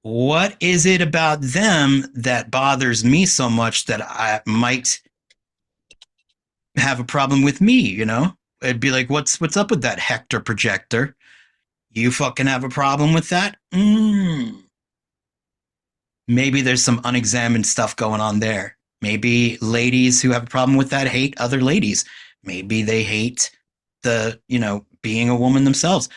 what is it about them that bothers me so much that I might have a problem with me? It'd be like, what's up with that Hector projector? You fucking have a problem with that? Maybe there's some unexamined stuff going on there. Maybe ladies who have a problem with that hate other ladies. Maybe they hate being a woman themselves.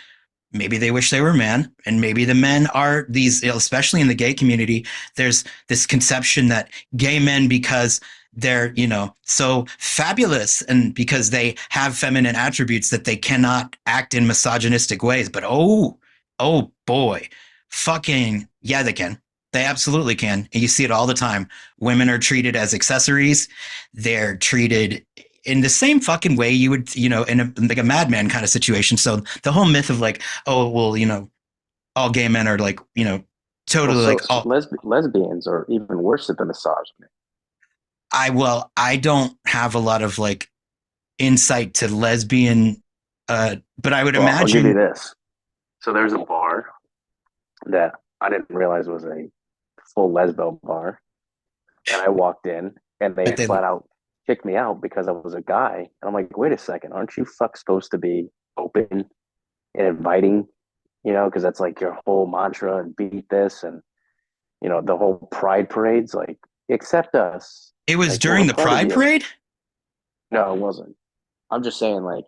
Maybe they wish they were a man, and maybe the men are these, especially in the gay community. There's this conception that gay men, because they're so fabulous and because they have feminine attributes, that they cannot act in misogynistic ways. But oh boy, fucking yeah, they can. They absolutely can, and you see it all the time. Women are treated as accessories. They're treated in the same fucking way you would, in like a madman kind of situation. So the whole myth of like, oh, well, all gay men are like,
Well,
totally like, oh,
lesbians are even worse than misogyny.
I don't have a lot of like insight to lesbian, but I would
Well, I'll give you
imagine
this. So there's a bar that I didn't realize was a full lesbo bar, and I walked in, and they
that they,
flat out kicked me out because I was a guy. And I'm like, wait a second, aren't you fuck supposed to be open and inviting? Because that's like your whole mantra and beat this and the whole pride parades, like accept us,
it was
like we're
during the
part of
Pride
you.
Parade.
No, it wasn't. I'm just saying, like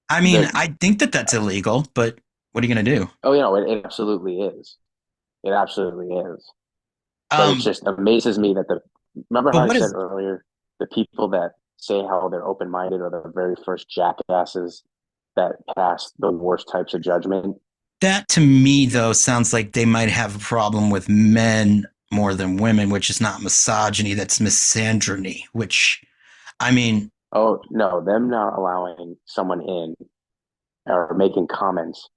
I mean,
the
I think that that's illegal, but what are you gonna do?
oh, it absolutely is. It absolutely is. But it
Um,
just amazes me that the remember
but
how I
what
said
is
earlier, the people that say how they're open minded are the very first jackasses that pass the worst types of judgment.
that to me though? Sounds like they might have a problem with men more than women, which is not misogyny, that's misandrony, which I mean,
Oh no, them not allowing someone in or making comments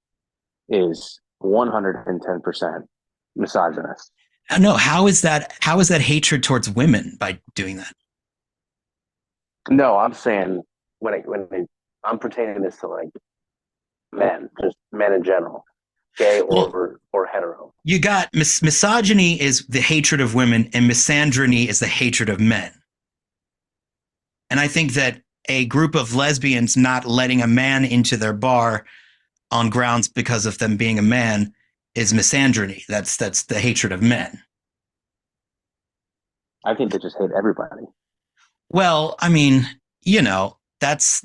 is 110% misogynist.
no, how is that hatred towards women by doing that?
No, I'm saying I'm pertaining this to like men, just men in general, gay
Well,
or hetero.
you got misogyny is the hatred of women and misandrony is the hatred of men. And I think that a group of lesbians not letting a man into their bar on grounds because of them being a man is misandrony. That's the hatred of men.
I think they just hate everybody.
Well, I mean, that's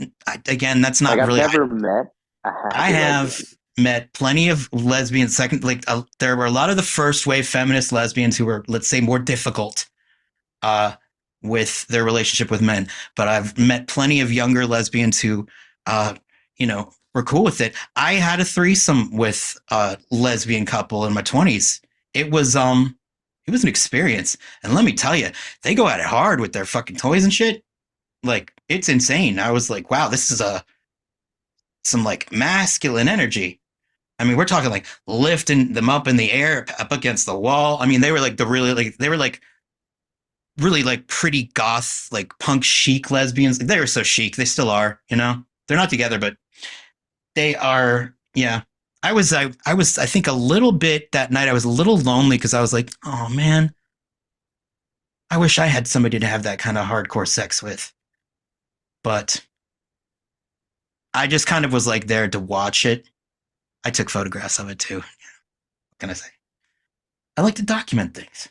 again, that's
Like
not
I've
really.
never met a
I
happy
have
lesbian.
met plenty of lesbians. Second, there were a lot of the first wave feminist lesbians who were, let's say, more difficult uh, with their relationship with men. But I've met plenty of younger lesbians who, uh, were cool with it. I had a threesome with a lesbian couple in my 20s. It was an experience, and let me tell you, they go at it hard with their fucking toys and shit. Like it's insane. I was like, wow, this is a some like masculine energy. I mean, we're talking like lifting them up in the air up against the wall. I mean, they were like they were like really like pretty goth, like punk chic lesbians. They were so chic. They still are, They're not together, but they are, yeah. I think a little bit that night. I was a little lonely because I was like, oh man, I wish I had somebody to have that kind of hardcore sex with. But I just kind of was like there to watch it. I took photographs of it too. What can I say? I like to document things.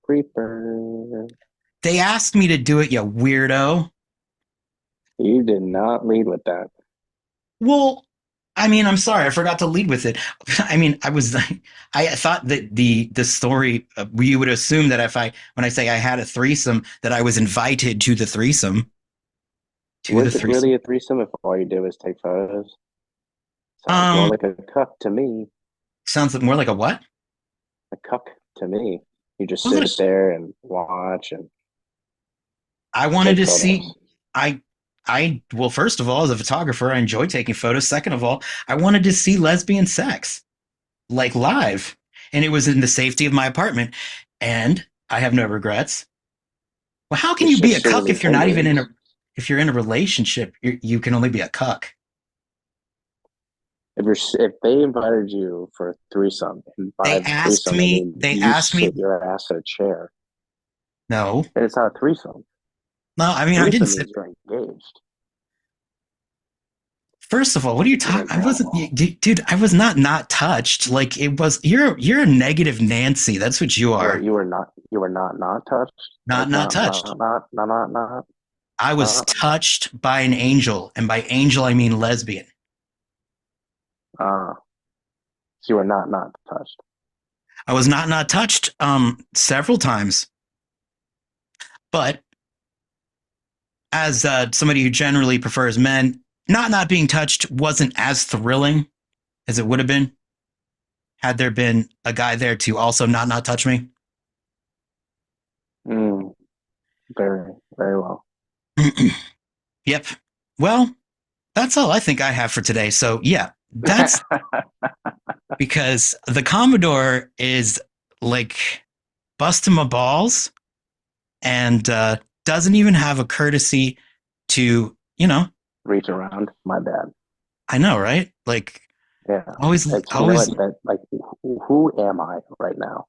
Creeper.
They asked me to do it, you weirdo.
You did not lead with that.
Well, I mean, I'm sorry, I forgot to lead with it. I mean, I thought that the story you would assume that if I when I say I had a threesome that I was invited to the threesome to the
Was it
threesome.
really a threesome if all you did was take photos? Sounds more
Um,
like a cuck to me.
sounds more like a what?
A cuck to me. You just
Was
sit
it?
there and watch and
I wanted
take
to see.
photos.
I well, first of all, as a photographer, I enjoy taking photos. Second of all, I wanted to see lesbian sex like live, and it was in the safety of my apartment, and I have no regrets. Well, how can
It's
you be a
just
cuck
shitting
if you're not even in
attendance.
a if you're in a relationship? You can only be a cuck.
If they invited you for a threesome, and by
They
the
asked
threesome they
me.
mean
They
you
asked me.
sit your ass in a chair,
No,
and it's not a threesome.
no. I mean, I didn't
Threesome
say.
means you're engaged.
First of all, what are you
You
talking?
didn't
I wasn't,
know.
dude. I was not touched. Like it was. You're a negative Nancy. That's what you
Wait,
are.
you were not touched. Like
Not touched. I was
not.
touched by an angel, and by angel I mean lesbian.
Uh, so you were not touched.
I was not touched several times, but as somebody who generally prefers men, not being touched wasn't as thrilling as it would have been had there been a guy there to also not touch me.
Mm, very, very well.
Yep. Well, that's all I think I have for today. So yeah, that's because the Commodore is like busting my balls and doesn't even have a courtesy to,
Reach around. My bad.
I know, right? Like
Yeah. It's you know
always,
what that like who am I right now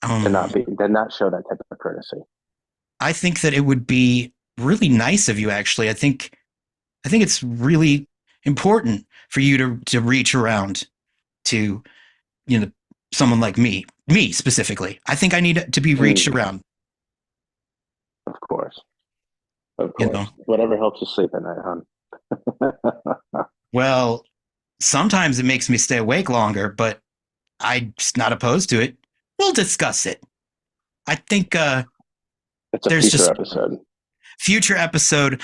um,
to not show that type of courtesy?
I think that it would be really nice of you, actually. I think it's really important for you to reach around to, you know, someone like me specifically. I think I need to be reached
Mm,
around,
of course. Of
you know.
course. Whatever helps you sleep at night, hon.
Well, sometimes it makes me stay awake longer, but I'm just not opposed to it. We'll discuss it. I think
It's a
there's
future
just
episode.
future episode.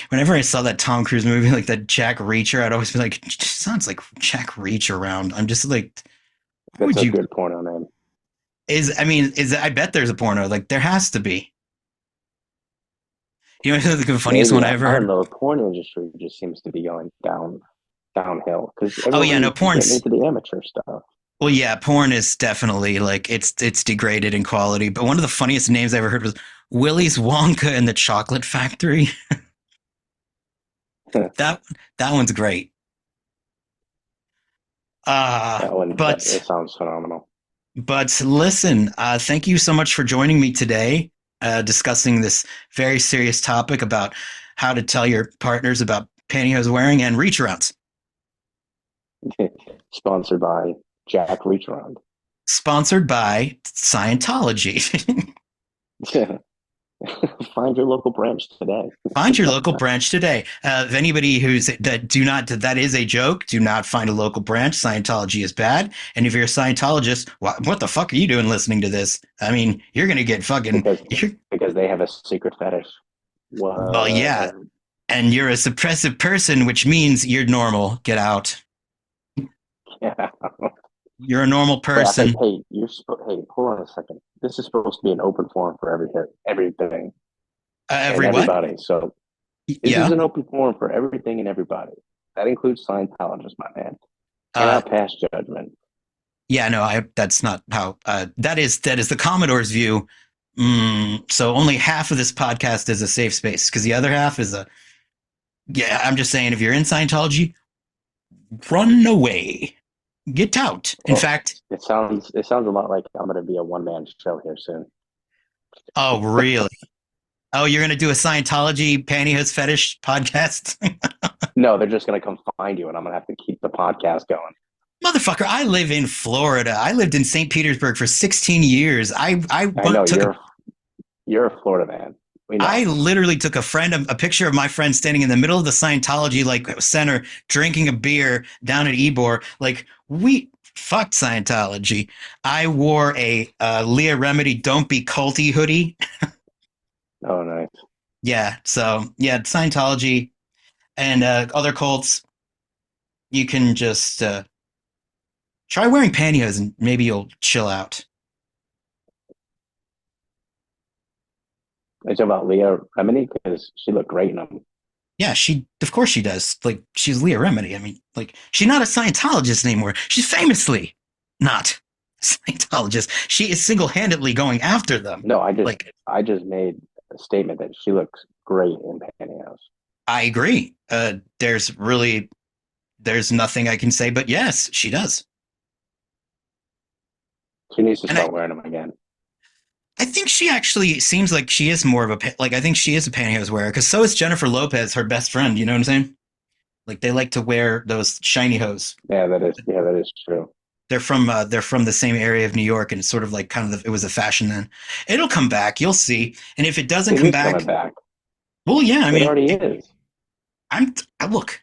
Whenever I saw that Tom Cruise movie, like that Jack Reacher, I'd always be like, it just sounds like Jack Reach around. I'm just like, Who
That's
would
a
you
good porno name.
I mean, I bet there's a porno. Like there has to be. You know, the funniest
Maybe
one I ever
I
heard.
don't know. The porn industry just seems to be going downhill because
Oh yeah, no,
everyone's getting
porn's
into the amateur stuff.
well, yeah, porn is definitely like it's degraded in quality. But one of the funniest names I ever heard was Willy's Wonka and the Chocolate Factory. That that one's great. Uh
That
but
sounds phenomenal.
listen, thank you so much for joining me today, discussing this very serious topic about how to tell your partners about pantyhose wearing and reach arounds.
Sponsored by Jack Reacharound.
Sponsored by Scientology.
Find your local branch today.
Find your local branch today. If anybody who's that do not that is a joke, do not find a local branch. Scientology is bad. And if you're a Scientologist, what the fuck are you doing listening to this? I mean, you're gonna get fucking.
because because they have a secret fetish.
Well, yeah,
What?
and you're a suppressive person, which means you're normal. Get out.
Yeah.
You're a normal
Wait, I think.
person.
Hey, hey, hold on a second. This is supposed to be an open forum for everything and
Every what?
everybody. So this is
Yeah.
an open forum for everything and everybody. That includes Scientologists, my man.
Uh,
Cannot pass judgment.
yeah. No, I. That's not how. That is the Commodore's view. So only half of this podcast is a safe space because the other half is a. Yeah, I'm just saying, if you're in Scientology, run away, get out. In
Well,
fact,
it sounds a lot like I'm going to be a one man show here soon.
oh really? Oh, you're gonna do a Scientology pantyhose fetish podcast?
No, they're just going to come find you, and I'm going to have to keep the podcast going.
Motherfucker, I live in Florida. I lived in St. Petersburg for 16 years.
I know
Took a
you're a Florida man. We
I
know.
literally took a picture of my friend standing in the middle of the Scientology like center, drinking a beer down at Ebor. Like we fucked Scientology. I wore a Leah Remedy "Don't Be Culty" hoodie.
Oh, nice.
Yeah, so yeah, Scientology and other cults. You can just try wearing pantyhose and maybe you'll chill out.
I talk about Leah Remini because she looked great in them.
Yeah, of course she does. Like she's Leah Remedy. I mean, like she's not a Scientologist anymore. She's famously not a Scientologist. She is single-handedly going after them.
No,
Like
I just made a statement that she looks great in pantyhose.
I agree. There's nothing I can say, but yes, she does.
She needs to
And
start wearing them again.
I think she actually seems like she is more of like I think she is a pantyhose wearer because so is Jennifer Lopez, her best friend. You know what I'm saying? Like they like to wear those shiny hose.
Yeah, that is true.
They're from the same area of New York, and it's sort of like it was a fashion then. It'll come back, you'll see. And if it doesn't
It
come
is coming
back,
back.
well, yeah, I
It
mean,
already is.
look,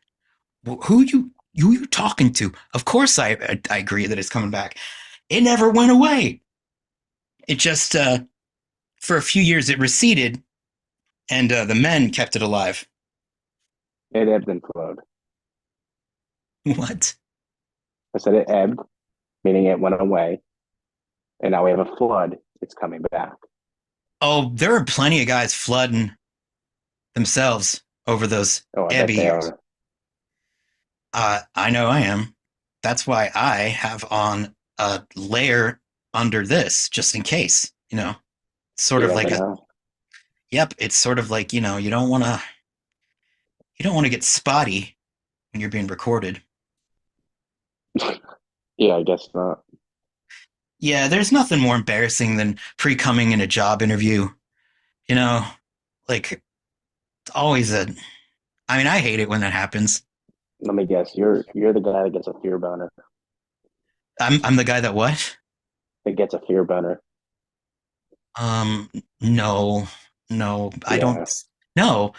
who you talking to? Of course, I agree that it's coming back. It never went away. It just for a few years it receded, and the men kept it alive.
It ebbed and flowed.
What?
I said it ebbed, meaning it went away, and now we have a flood. It's coming back.
Oh, there are plenty of guys flooding themselves over those
Oh, I bet
Ebby
they
years.
are.
I know I am. That's why I have on a layer under this just in case. It's sort
You
of
never
like a
know.
yep. It's sort of like you don't want to get spotty when you're being recorded.
Yeah, I guess not.
Yeah, there's nothing more embarrassing than pre-coming in a job interview. You know, like it's always a. I mean, I hate it when that happens.
Let me guess. You're the guy that gets a fear boner.
I'm the guy that what?
That gets a fear boner.
Um, no, no, I don't.
Yeah,
No,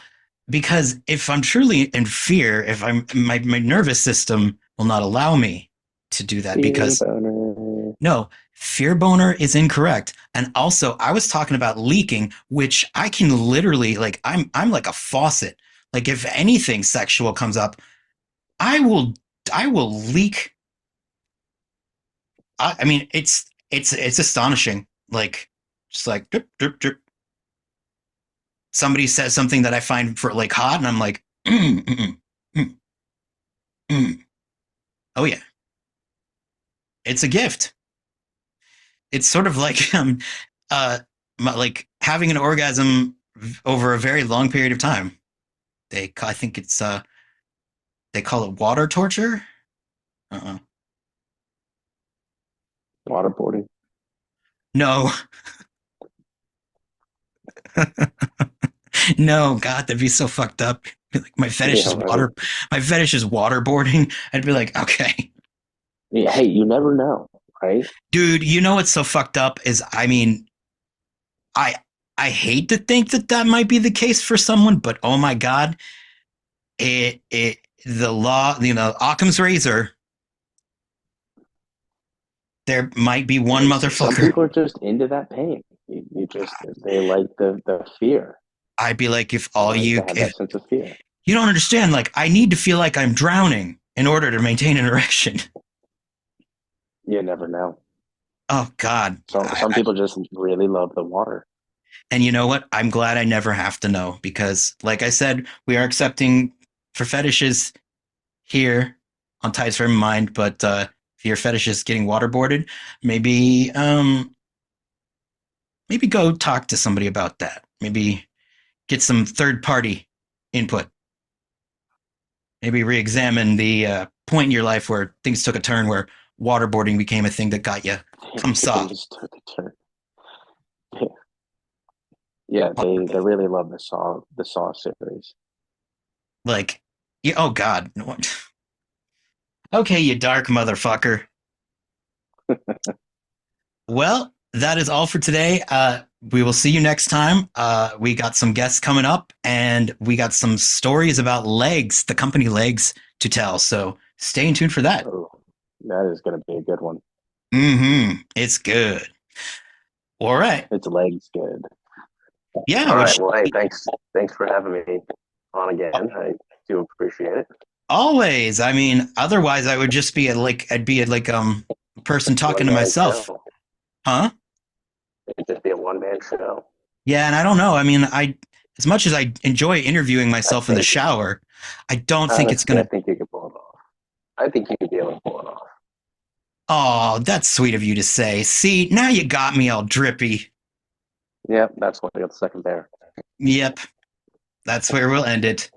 because if I'm truly in fear, if I'm my nervous system will not allow me to do that
fear
because
boner.
no, fear boner is incorrect. And also, I was talking about leaking, which I can literally like I'm like a faucet. Like if anything sexual comes up, I will I will leak I mean, it's astonishing. Like, just like drip, drip, drip. Somebody says something that I find for like hot, and I'm like, mm, mm. Oh yeah, it's a gift. It's sort of like uh, like having an orgasm over a very long period of time. I think they call it water torture. Uh-uh.
Waterboarding.
No, no, God, that'd be so fucked up. Like my fetish
Yeah,
is
right.
water. My fetish is waterboarding. I'd be like, okay,
Yeah, hey, you never know, right?
dude. You know what's so fucked up is, I mean, I I hate to think that that might be the case for someone, but oh my God, it the law, Occam's razor. There might be one
Hey, some
motherfucker.
people are just into that pain. You just they like the fear.
I'd be like, if
They
all
like to
you
have
if
that sense of fear.
you don't understand, like I need to feel like I'm drowning in order to maintain an erection.
You never know.
Oh God.
Some people just really love the water.
And you know what? I'm glad I never have to know because, like I said, we are accepting for fetishes here on Tides Frame of Mind. But if your fetish is getting waterboarded, maybe maybe go talk to somebody about that. Maybe get some third party input. Maybe re-examine the point in your life where things took a turn, where waterboarding became a thing that got you come soft.
Things took a turn. Yeah, they really love the Saw series.
Like, yeah, oh God. Okay, you dark motherfucker. Well, that is all for today. We will see you next time. We got some guests coming up, and we got some stories about legs, the company legs, to tell. So stay tuned for that.
Oh, that is going to be a good one.
It's good. All right.
Its legs good.
Yeah.
All
Well,
right. Well, hey, thanks for having me on again. I do appreciate it.
always. I mean, otherwise, I would just be I'd be like a person talking
One
to
man
myself,
show.
huh?
It'd just be a one man show.
Yeah, and I don't know. I mean, as much as I enjoy interviewing
I
myself in the
think
shower, I don't think it's
honestly, I
gonna.
think you could pull it off. I think you could be able to pull it off.
Oh, that's sweet of you to say. See, now you got me all drippy.
Yep, that's what I got the second there.
Yep, that's where we'll end it.